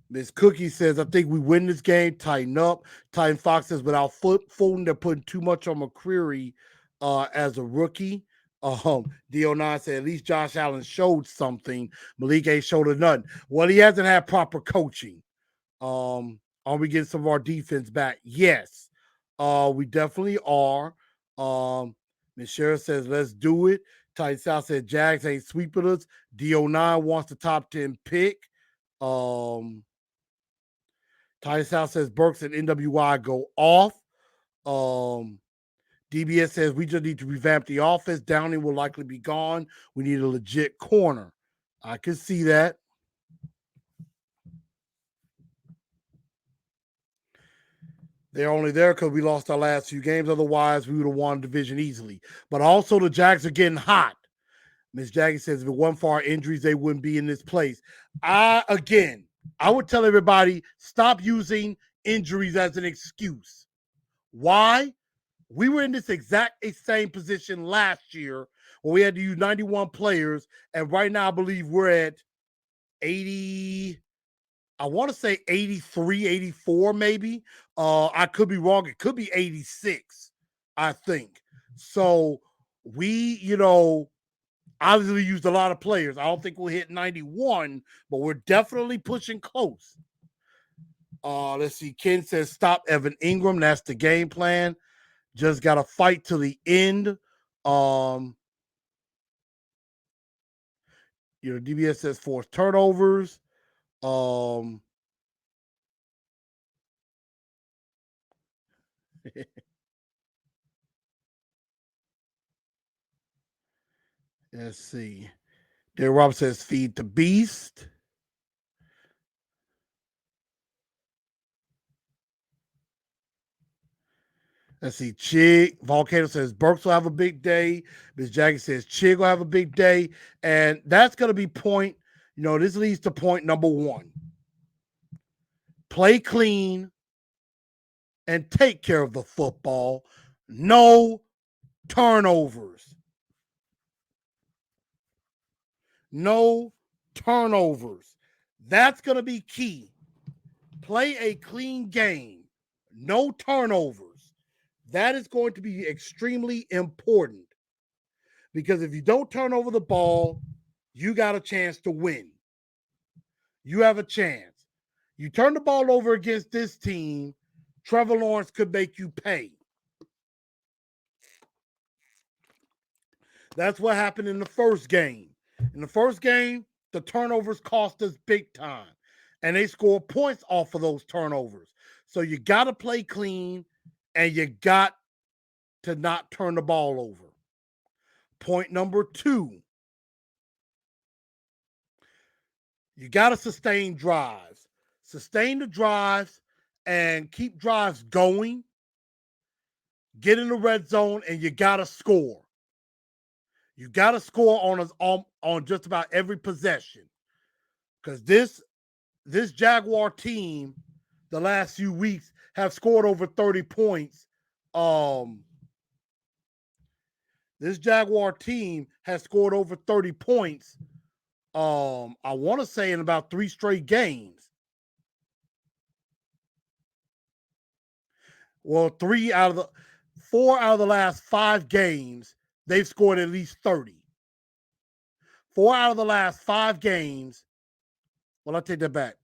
B: Miss Cookie says, I think we win this game, tighten up. Titan Fox says, without Fulton, they're putting too much on McCreary as a rookie. D09 said, at least Josh Allen showed something. Malik ain't showed nothing. Well, he hasn't had proper coaching. Are we getting some of our defense back? Yes. We definitely are. Ms. Sheriff says, let's do it. Titan South said, Jags ain't sweeping us. D09 wants the top 10 pick. Titan South says, Burks and NWI go off. DBS says, we just need to revamp the offense. Downing will likely be gone. We need a legit corner. I can see that. They're only there because we lost our last few games. Otherwise, we would have won the division easily. But also, the Jags are getting hot. Ms. Jaggy says, if it wasn't for our injuries, they wouldn't be in this place. I would tell everybody, stop using injuries as an excuse. Why? We were in this exact same position last year where we had to use 91 players. And right now, I believe we're at 80. I want to say 83, 84 maybe. I could be wrong. It could be 86, I think. So we, obviously used a lot of players. I don't think we'll hit 91, but we're definitely pushing close. Let's see. Ken says, stop Evan Ingram. That's the game plan. just got to fight to the end. DBS says forced turnovers. Let's see. Derek Rob says feed the beast. Let's see. Chig Volcano says Burks will have a big day. Miss Jackie says Chig will have a big day. And that's going to be point. This leads to point number 1. Play clean and take care of the football. No turnovers. No turnovers. That's going to be key. Play a clean game. No turnovers. That is going to be extremely important, because if you don't turn over the ball, you got a chance to win. You have a chance. You turn the ball over against this team, Trevor Lawrence could make you pay. That's what happened in the first game. In the first game, the turnovers cost us big time, and they scored points off of those turnovers. So you got to play clean, and you got to not turn the ball over. Point number 2, you got to sustain drives. Sustain the drives and keep drives going. Get in the red zone, and you got to score. You got to score on just about every possession, because this Jaguar team, the last few weeks, have scored over 30 points. This Jaguar team has scored over 30 points. I want to say in about 3 straight games. Well, 4 out of the last 5 games, they've scored at least 30. 4 out of the last 5 games. Well, I take that back.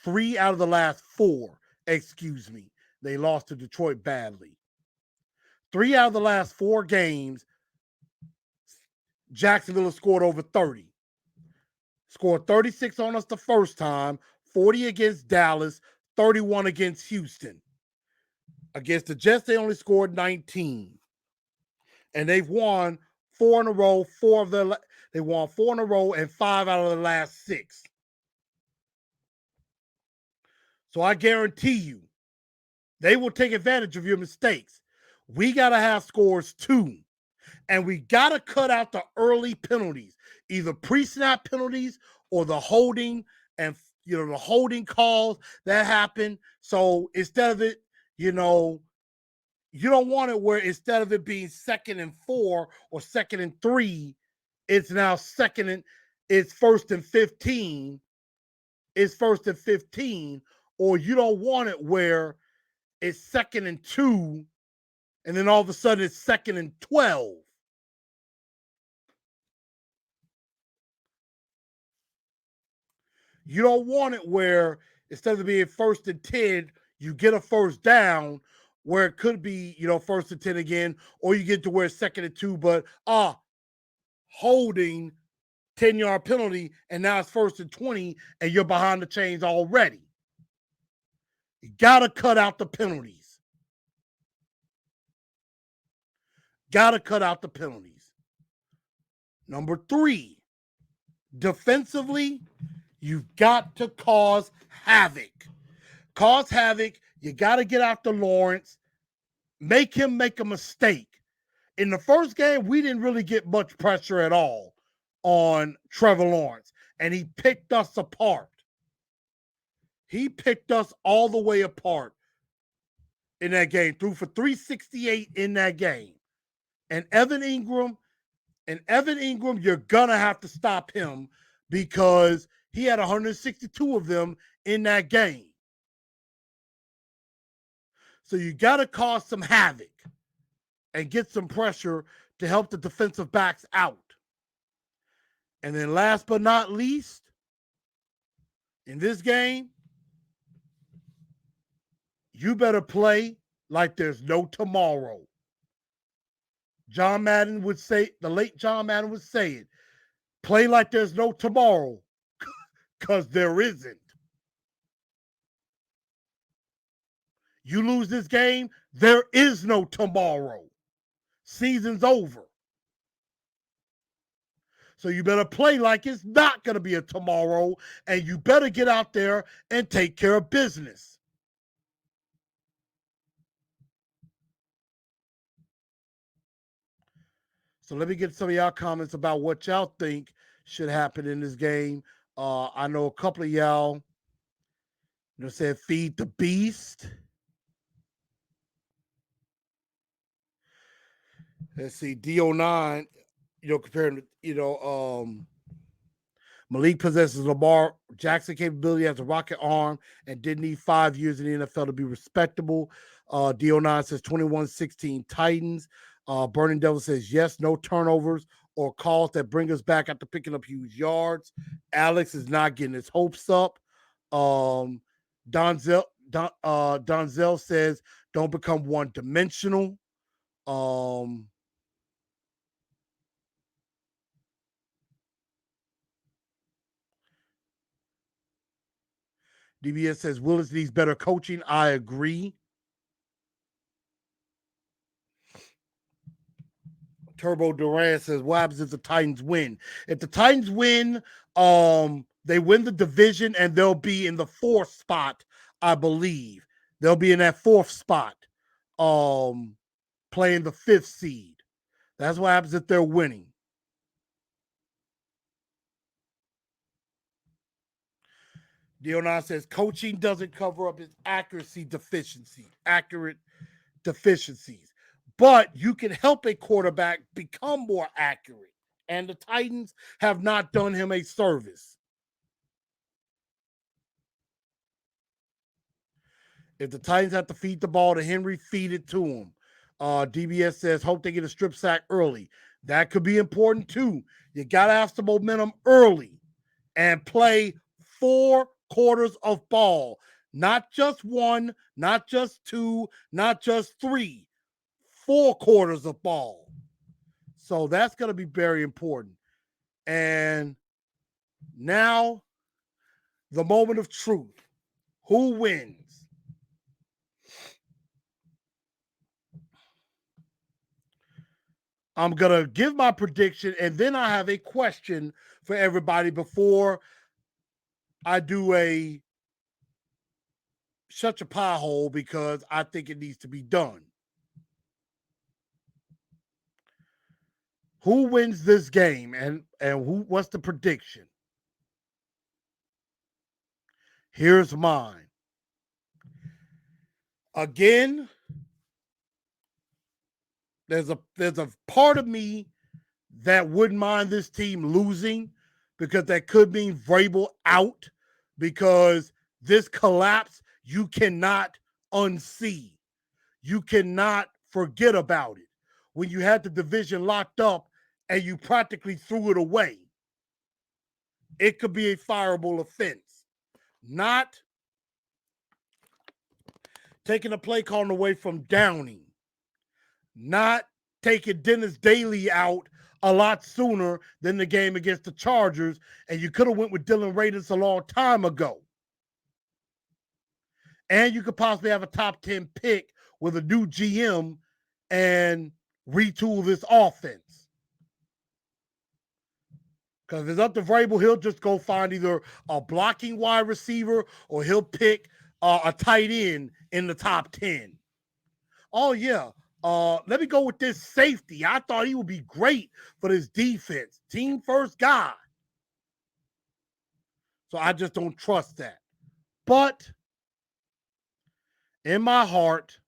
B: 3 out of the last 4, excuse me. They lost to Detroit badly. 3 out of the last 4 games, Jacksonville has scored over 30. Scored 36 on us the first time, 40 against Dallas, 31 against Houston. Against the Jets, they only scored 19. And they've won 4 in a row. They won 4 in a row and 5 out of the last 6. So I guarantee you, they will take advantage of your mistakes. We got to have scores too. And we got to cut out the early penalties, either pre-snap penalties or the holding and, the holding calls that happen. So instead of it, you don't want it where instead of it being 2nd and 4 or 2nd and 3, it's now it's 1st and 15. It's 1st and 15. Or you don't want it where it's 2nd and 2, and then all of a sudden it's 2nd and 12. You don't want it where instead of being 1st and 10, you get a first down where it could be, 1st and 10 again, or you get to where it's 2nd and 2, but holding 10-yard penalty, and now it's 1st and 20, and you're behind the chains already. You got to cut out the penalties. Number 3, defensively, you've got to cause havoc. You got to get after Lawrence. Make him make a mistake. In the first game, we didn't really get much pressure at all on Trevor Lawrence, and he picked us apart. He picked us all the way apart in that game. Threw for 368 in that game. And Evan Ingram, you're going to have to stop him because he had 162 of them in that game. So you got to cause some havoc and get some pressure to help the defensive backs out. And then last but not least, in this game, you better play like there's no tomorrow. John Madden would say, the late John Madden would say it, play like there's no tomorrow, because there isn't. You lose this game, there is no tomorrow. Season's over. So you better play like it's not going to be a tomorrow, and you better get out there and take care of business. So let me get some of y'all comments about what y'all think should happen in this game. I know a couple of y'all said feed the beast. Let's see, DO9, comparing to, Malik possesses Lamar Jackson capability, has a rocket arm, and did need 5 years in the NFL to be respectable. DO9 says 21-16 Titans. Burning Devil says yes, no turnovers or calls that bring us back after picking up huge yards. Alex is not getting his hopes up. Donzel says don't become one-dimensional. DBS says Willis needs better coaching. I agree. Turbo Duran says, what happens if the Titans win? If the Titans win, they win the division and they'll be in the 4th spot, I believe. They'll be in that 4th spot, playing the 5th seed. That's what happens if they're winning. Dionel says, coaching doesn't cover up his accurate deficiencies. But you can help a quarterback become more accurate. And the Titans have not done him a service. If the Titans have to feed the ball to Henry, feed it to him. DBS says, hope they get a strip sack early. That could be important too. You got to have some momentum early and play 4 quarters of ball. Not just 1, not just 2, not just 3. 4 quarters of ball. So that's going to be very important. And now, the moment of truth. Who wins? I'm going to give my prediction, and then I have a question for everybody before I do a shut your pie hole, because I think it needs to be done. Who wins this game, and what's the prediction? Here's mine. Again, there's a part of me that wouldn't mind this team losing, because that could mean Vrabel out, because this collapse you cannot unsee. You cannot forget about it. When you had the division locked up and you practically threw it away, it could be a fireable offense. Not taking a play calling away from Downing. Not taking Dennis Daly out a lot sooner than the game against the Chargers, and you could have went with Dylan Radis a long time ago. And you could possibly have a top 10 pick with a new GM and retool this offense. Because if it's up to Vrabel, he'll just go find either a blocking wide receiver or he'll pick a tight end in the top 10. Oh, yeah. Let me go with this safety. I thought he would be great for this defense. Team first guy. So I just don't trust that. But in my heart,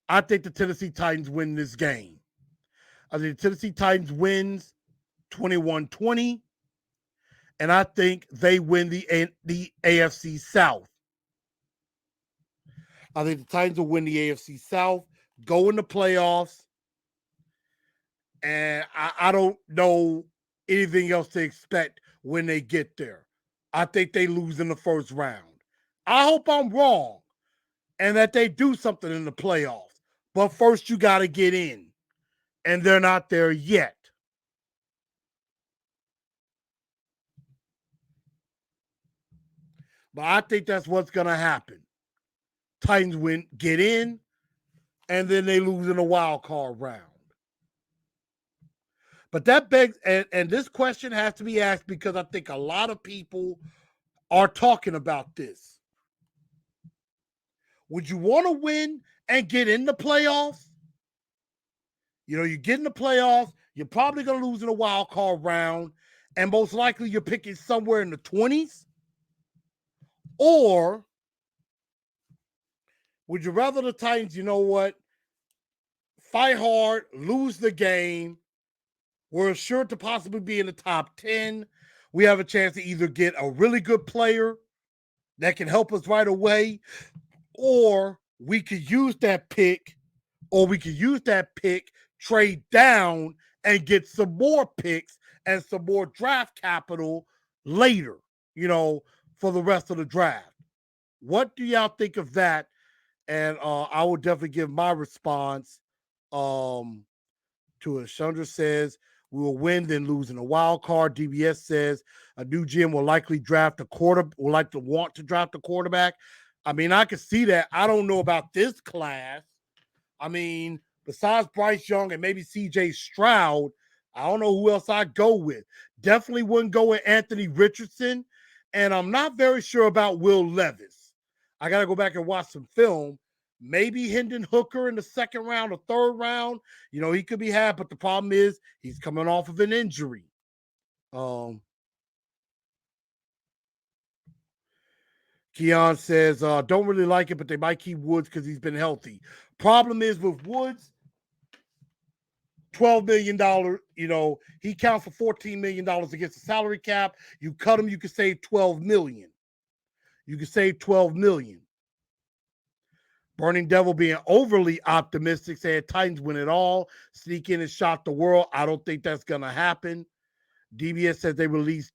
B: I think the Tennessee Titans win this game. I think the Tennessee Titans wins 21-20, and I think they win the AFC South. I think the Titans will win the AFC South, go in the playoffs, and I don't know anything else to expect when they get there. I think they lose in the first round. I hope I'm wrong. and that they do something in the playoffs. But first, you got to get in, and they're not there yet. But I think that's what's going to happen. Titans get in, and then they lose in a wild card round. But that begs, and this question has to be asked because I think a lot of people are talking about this. Would you want to win and get in the playoffs? You know, you get in the playoffs, you're probably going to lose in a wild card round, and most likely you're picking somewhere in the 20s. Or would you rather the Titans, you know what, fight hard, lose the game? We're sure to possibly be in the top 10. We have a chance to either get a really good player that can help us right away, or we could use that pick, trade down, and get some more picks and some more draft capital later, you know, for the rest of the draft. What do y'all think of that? And I will definitely give my response to it. Chandra says, we will win, then lose in a wild card. DBS says a new GM will likely want to draft a quarterback. I mean, I can see that. I don't know about this class. I mean, besides Bryce Young and maybe CJ Stroud, I don't know who else I'd go with. Definitely wouldn't go with Anthony Richardson. And I'm not very sure about Will Levis. I got to go back and watch some film. Maybe Hendon Hooker in the second round or third round. You know, he could be had, but the problem is he's coming off of an injury. Keon says, don't really like it, but they might keep Woods because he's been healthy. Problem is with Woods, $12 million, you know, he counts for $14 million against the salary cap. You cut him, you can save $12 million. Burning Devil being overly optimistic, saying Titans win it all, sneak in and shock the world. I don't think that's going to happen. DBS says they released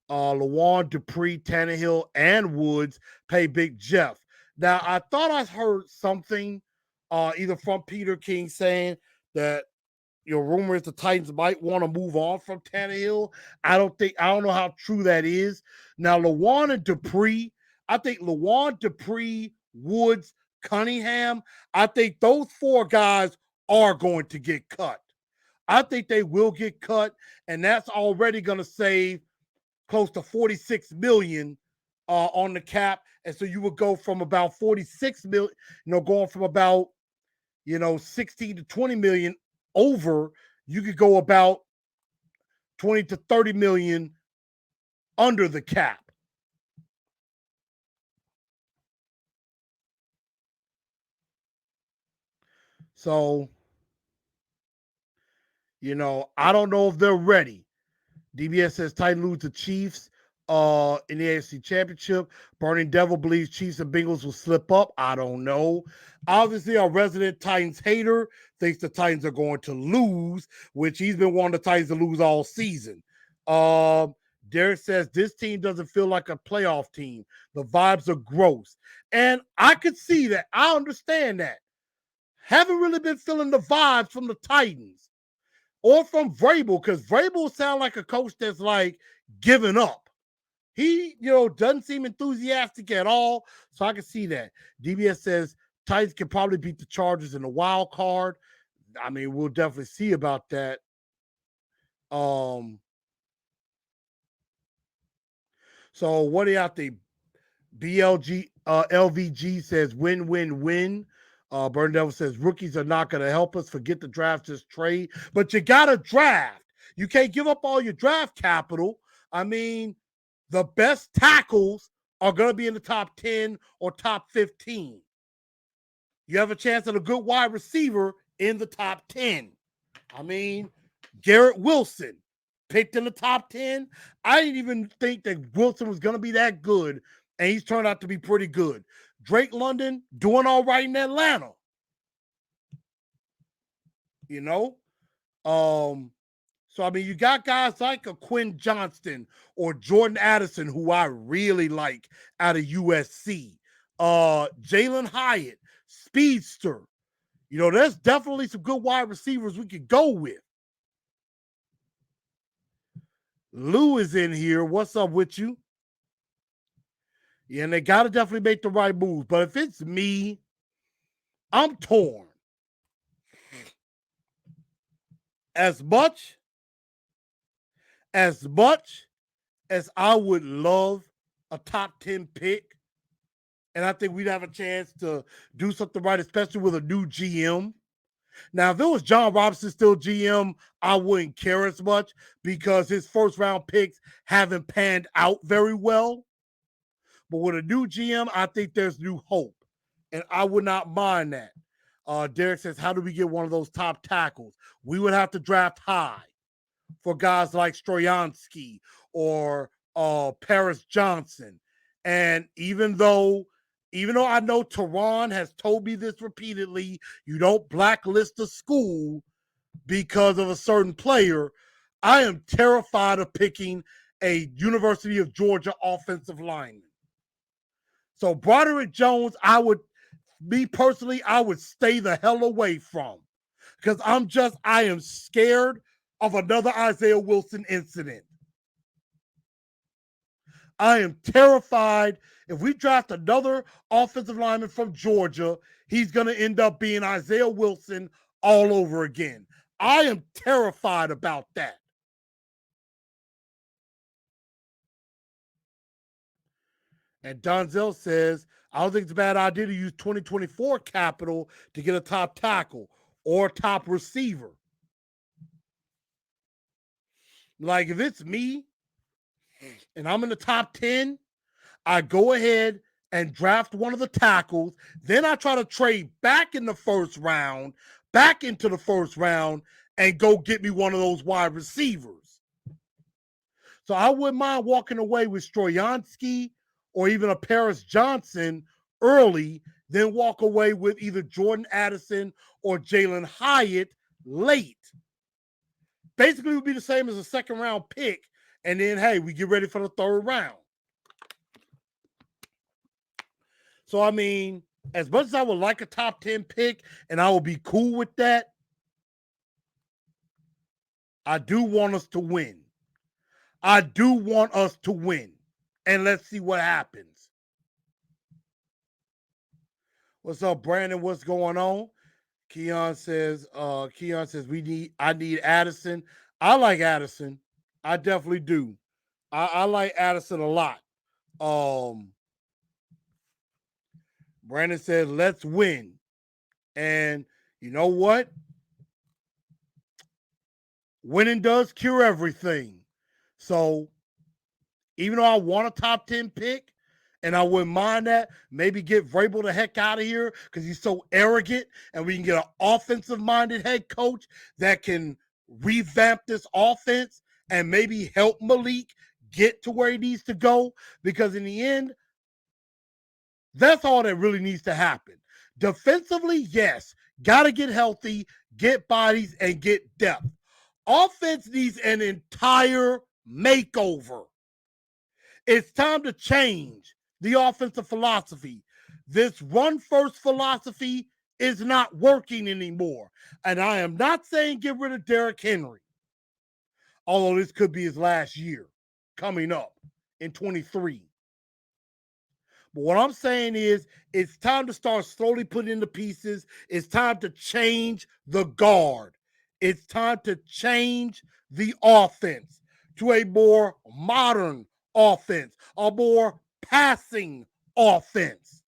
B: Lawan, Dupree, Tannehill, and Woods, pay Big Jeff. Now, I thought I heard something either from Peter King saying that, you know, rumor is the Titans might want to move on from Tannehill. I don't know how true that is. Now, Lawan and Dupree, I think Lawan, Dupree, Woods, Cunningham, I think those four guys are going to get cut. I think they will get cut, and that's already going to save close to $46 million on the cap. And so you would go from about $46 million, you know, going from about, you know, 16 to 20 million over, you could go about 20 to 30 million under the cap. So, you know, I don't know if they're ready. DBS says Titans lose to Chiefs in the AFC Championship. Burning Devil believes Chiefs and Bengals will slip up. I don't know. Obviously, our resident Titans hater thinks the Titans are going to lose, which he's been wanting the Titans to lose all season. Derek says this team doesn't feel like a playoff team. The vibes are gross. And I could see that. I understand that. Haven't really been feeling the vibes from the Titans or from Vrabel, because Vrabel sounds like a coach that's like giving up. He, you know, doesn't seem enthusiastic at all. So I can see that. DBS says Titans can probably beat the Chargers in the wild card. I mean, we'll definitely see about that. So what do y'all think? LVG says win, win, win. Burn Devil says rookies are not going to help us. Forget the draft, just trade. But you got to draft. You can't give up all your draft capital. I mean, the best tackles are going to be in the top 10 or top 15. You have a chance at a good wide receiver in the top 10. I mean, Garrett Wilson picked in the top 10. I didn't even think that Wilson was going to be that good, and he's turned out to be pretty good. Drake London doing all right in Atlanta. You know? So, I mean, you got guys like a Quinn Johnston or Jordan Addison, who I really like out of USC. Jalen Hyatt, speedster. There's definitely some good wide receivers we could go with. Lou is in here. What's up with you? Yeah, and they got to definitely make the right moves. But if it's me, I'm torn. As much as I would love a top 10 pick, and I think we'd have a chance to do something right, especially with a new GM. Now, if it was John Robinson still GM, I wouldn't care as much because his first round picks haven't panned out very well. But with a new GM, I think there's new hope. And I would not mind that. Derek says, how do we get one of those top tackles? We would have to draft high for guys like Stroyansky or Paris Johnson. And even though I know Tehran has told me this repeatedly, you don't blacklist a school because of a certain player. I am terrified of picking a University of Georgia offensive lineman. So Broderick Jones, I would stay the hell away from because I am scared of another Isaiah Wilson incident. I am terrified if we draft another offensive lineman from Georgia, he's going to end up being Isaiah Wilson all over again. I am terrified about that. And Donzel says, I don't think it's a bad idea to use 2024 capital to get a top tackle or top receiver. Like, if it's me and I'm in the top 10, I go ahead and draft one of the tackles. Then I try to trade back into the first round, and go get me one of those wide receivers. So I wouldn't mind walking away with Stroyansky or even a Paris Johnson early, then walk away with either Jordan Addison or Jalen Hyatt late. Basically, it would be the same as a second round pick. And then, hey, we get ready for the third round. So, I mean, as much as I would like a top 10 pick and I would be cool with that, I do want us to win. And let's see what happens. What's up, Brandon? What's going on? Keon says, I need Addison. I like Addison. I definitely do. I like Addison a lot. Brandon says, let's win. And you know what? Winning does cure everything. So even though I want a top 10 pick, and I wouldn't mind that, maybe get Vrabel the heck out of here because he's so arrogant, and we can get an offensive-minded head coach that can revamp this offense and maybe help Malik get to where he needs to go. Because in the end, that's all that really needs to happen. Defensively, yes, got to get healthy, get bodies, and get depth. Offense needs an entire makeover. It's time to change the offensive philosophy. This run-first philosophy is not working anymore. And I am not saying get rid of Derrick Henry, although this could be his last year coming up in 23. But what I'm saying is it's time to start slowly putting in the pieces. It's time to change the guard. It's time to change the offense to a more modern offense, a more passing offense.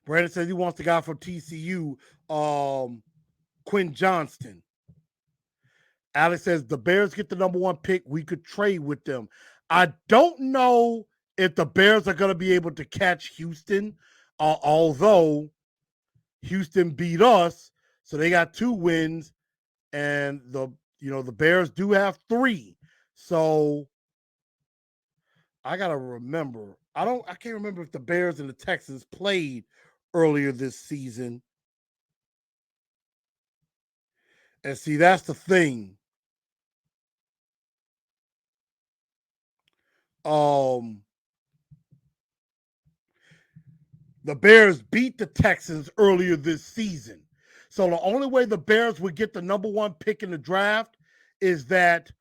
B: Brandon says he wants the guy from TCU, Quinn Johnston. Alex says the Bears get the number 1 pick. We could trade with them. I don't know if the Bears are going to be able to catch Houston, although Houston beat us, so they got 2 wins, and the Bears do have 3. So I gotta remember. I can't remember if the Bears and the Texans played earlier this season. And see, that's the thing. The Bears beat the Texans earlier this season. So the only way the Bears would get the number 1 pick in the draft is that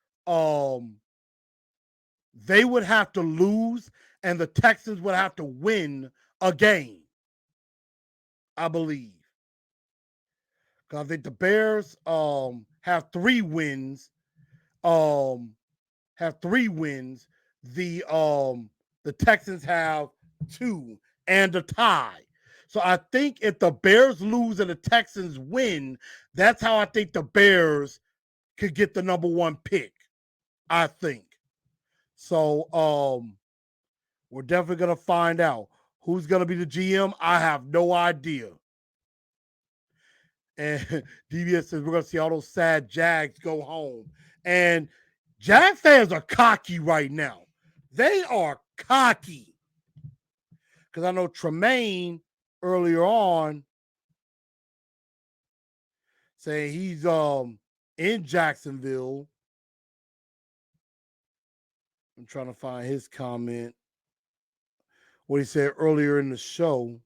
B: they would have to lose and the Texans would have to win a game, I believe. Because I think the Bears have 3 wins. Have 3 wins. The Texans have 2 and a tie. So I think if the Bears lose and the Texans win, that's how I think the Bears could get the number 1 pick. I think. So we're definitely gonna find out who's gonna be the GM. I have no idea. And DBS says we're gonna see all those sad Jags go home. And Jag fans are cocky right now. They are cocky. Because I know Tremaine earlier on saying he's in Jacksonville. I'm trying to find his comment. What he said earlier in the show.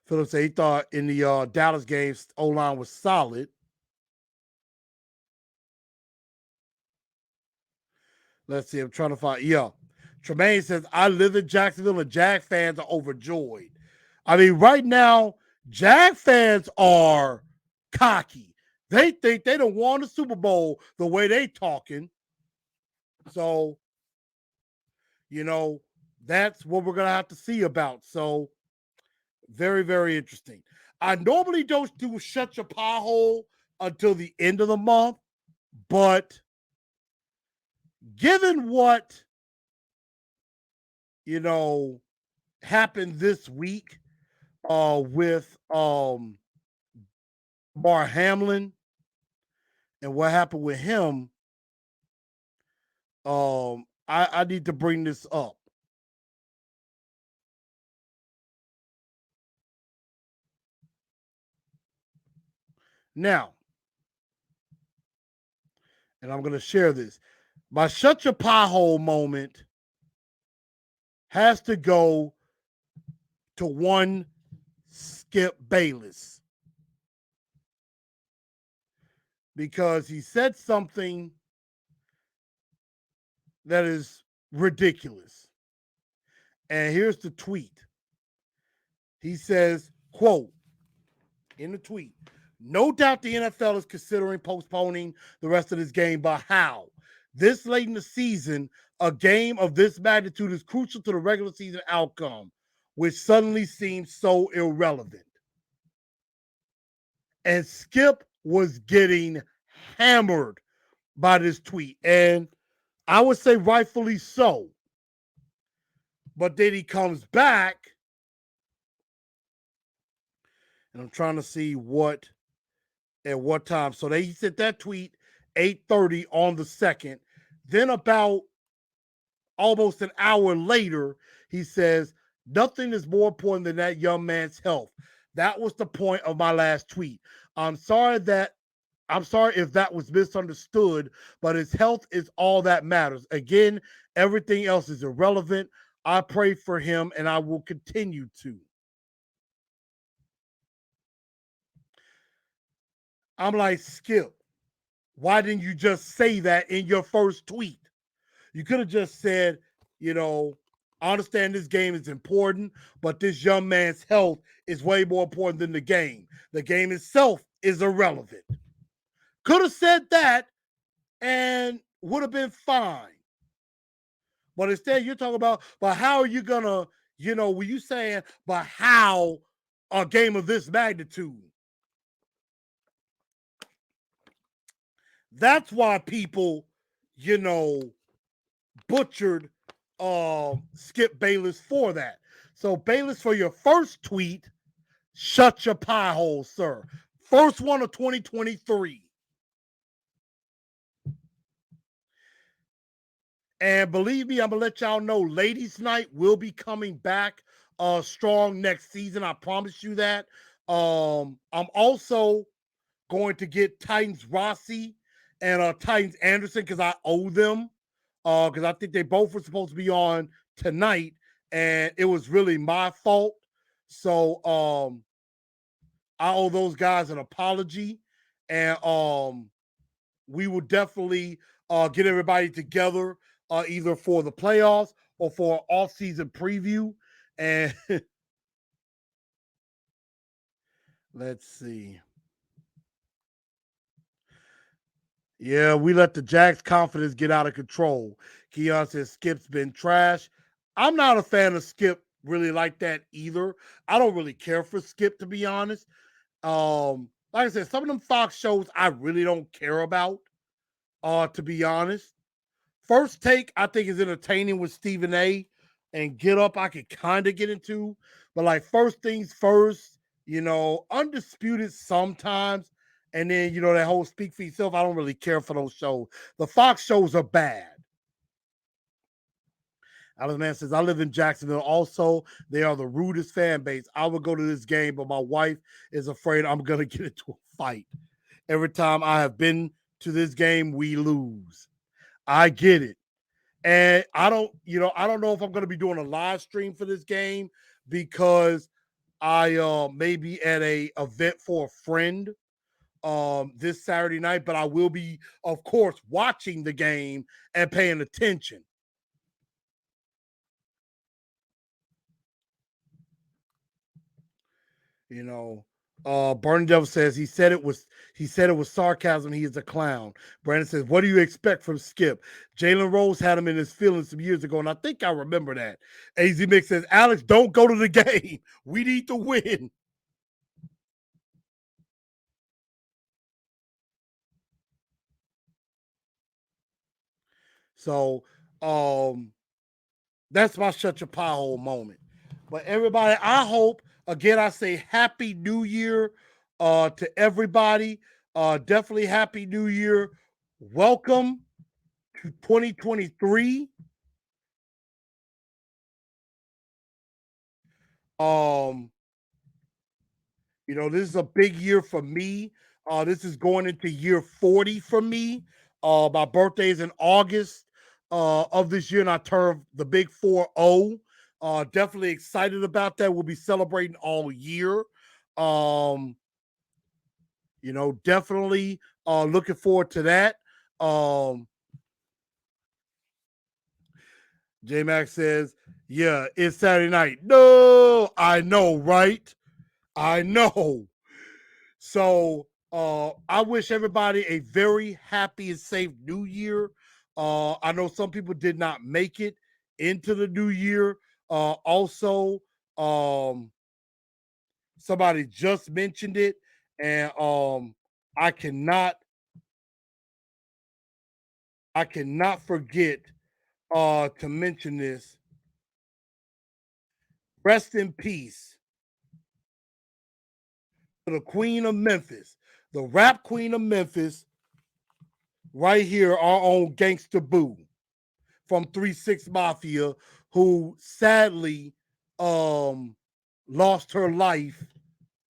B: Philip said he thought in the Dallas game, O-line was solid. Let's see. I'm trying to find. Yeah. Tremaine says, I live in Jacksonville and Jag fans are overjoyed. I mean, right now, Jag fans are cocky. They think they don't won the Super Bowl the way they talking. So, that's what we're going to have to see about. So, very, very interesting. I normally don't do shut your pie hole until the end of the month, but given what, happened this week with Damar Hamlin and what happened with him, I need to bring this up. Now, and I'm going to share this. My shut your pie hole moment has to go to one Skip Bayless. Because he said something that is ridiculous. And here's the tweet. He says, quote, in the tweet, no doubt the NFL is considering postponing the rest of this game, but how? This late in the season, a game of this magnitude is crucial to the regular season outcome, which suddenly seems so irrelevant. And Skip was getting hammered by this tweet. And I would say rightfully so. But then he comes back. And I'm trying to see at what time. So he sent that tweet 8:30 on the 2nd. Then about almost an hour later, he says, nothing is more important than that young man's health. That was the point of my last tweet. I'm sorry if that was misunderstood, but his health is all that matters. Again, everything else is irrelevant. I pray for him and I will continue to. I'm like, Skip, why didn't you just say that in your first tweet? You could have just said, I understand this game is important, but this young man's health is way more important than the game. The game itself is irrelevant. Could have said that and would have been fine. But instead, you're talking about, but how are you going to, were you saying, but how a game of this magnitude? That's why people, butchered Skip Bayless for that. So Bayless, for your first tweet, shut your pie hole, sir. First one of 2023. And believe me, I'm going to let y'all know Ladies Night will be coming back strong next season. I promise you that. I'm also going to get Titans Rossi and Titans Anderson because I owe them because I think they both were supposed to be on tonight, and it was really my fault. So I owe those guys an apology, and we will definitely get everybody together either for the playoffs or for an off-season preview. And let's see. Yeah, we let the Jags' confidence get out of control. Keon says Skip's been trash. I'm not a fan of Skip really like that either. I don't really care for Skip, to be honest. Like I said, some of them Fox shows I really don't care about, to be honest. First Take, I think, is entertaining with Stephen A. And Get Up, I could kind of get into. But like First Things First, Undisputed sometimes. And then, that whole Speak for Yourself, I don't really care for those shows. The Fox shows are bad. Alex Man says, I live in Jacksonville. Also, they are the rudest fan base. I would go to this game, but my wife is afraid I'm going to get into a fight. Every time I have been to this game, we lose. I get it. And I don't know if I'm going to be doing a live stream for this game because I may be at a event for a friend this Saturday night, but I will be, of course, watching the game and paying attention. Barney Devil says he said it was sarcasm. He is a clown. Brandon says, what do you expect from Skip? Jalen Rose had him in his feelings some years ago, and I think I remember that. AZ Mix says, Alex, don't go to the game. We need to win. So that's my shut your pie hole moment. But everybody, I hope, again, I say Happy New Year to everybody. Definitely Happy New Year. Welcome to 2023. This is a big year for me. This is going into year 40 for me. My birthday is in August of this year, and I turn the big 4-0. Definitely excited about that. We'll be celebrating all year. Definitely looking forward to that. J Max says, yeah, it's Saturday night. No, I know, right? I know. So I wish everybody a very happy and safe new year. I know some people did not make it into the new year. Also, somebody just mentioned it, and I cannot forget to mention this. Rest in peace to the Queen of Memphis, the rap Queen of Memphis, right here, our own Gangsta Boo from 3-6 Mafia, who sadly lost her life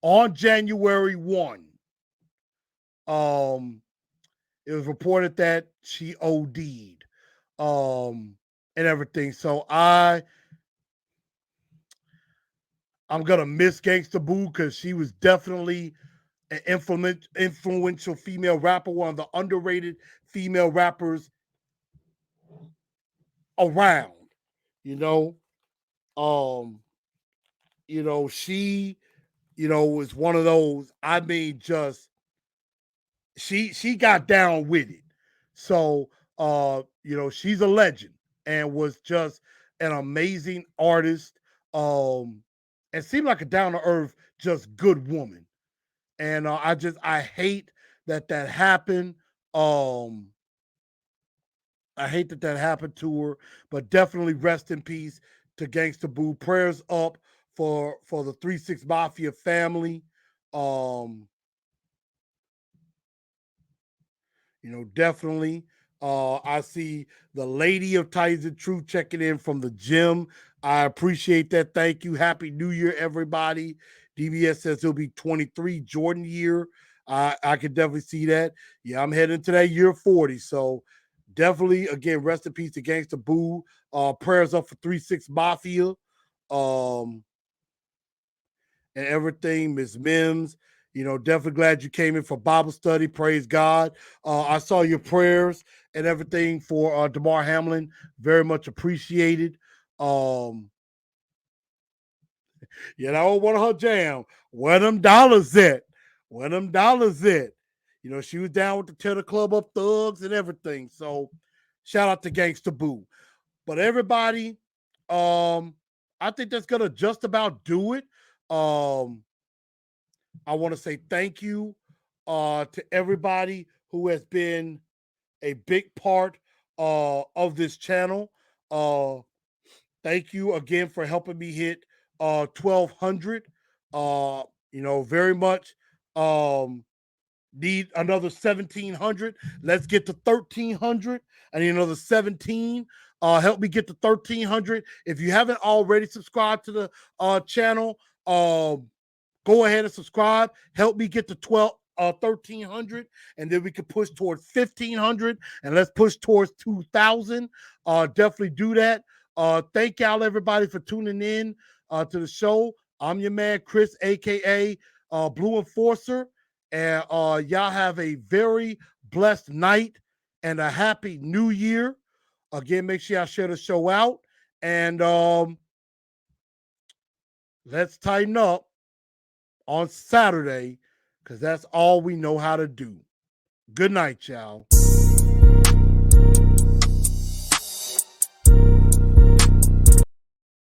B: on January 1. It was reported that she OD'd and everything. So I'm gonna miss Gangsta Boo because she was definitely an influential female rapper, one of the underrated female rappers around. She, was one of those. I mean, just she got down with it. So, she's a legend and was just an amazing artist. And seemed like a down to earth, just good woman. And I hate that happened. I hate that happened to her, but definitely rest in peace to Gangsta Boo. Prayers up for the 3-6 Mafia family. Definitely. I see the Lady of Titans and Truth checking in from the gym. I appreciate that. Thank you. Happy New Year, everybody. DBS says he'll be 23, Jordan year. I could definitely see that. Yeah, I'm heading to that year 40. So definitely, again, rest in peace to Gangsta Boo. Prayers up for 3-6 Mafia. And everything, Miss Mims. Definitely glad you came in for Bible study. Praise God. I saw your prayers and everything for Damar Hamlin. Very much appreciated. One of her jam. Where them dollars at? Where them dollars at? She was down with the Tear the Club Up thugs and everything. So shout out to Gangsta Boo. But everybody, I think that's gonna just about do it. I want to say thank you to everybody who has been a big part of this channel. Thank you again for helping me hit 1,200. Very much need another 1,700. Let's get to 1,300. I need another 17. Help me get to 1,300. If you haven't already subscribed to the channel, go ahead and subscribe. Help me get to 1,300, and then we can push towards 1,500, and let's push towards 2,000. Definitely do that. Thank y'all, everybody, for tuning in to the show. I'm your man, Chris, aka Blue Enforcer, and y'all have a very blessed night and a happy New Year. Again, make sure y'all share the show out, and let's tighten up on Saturday, because that's all we know how to do. Good night, y'all.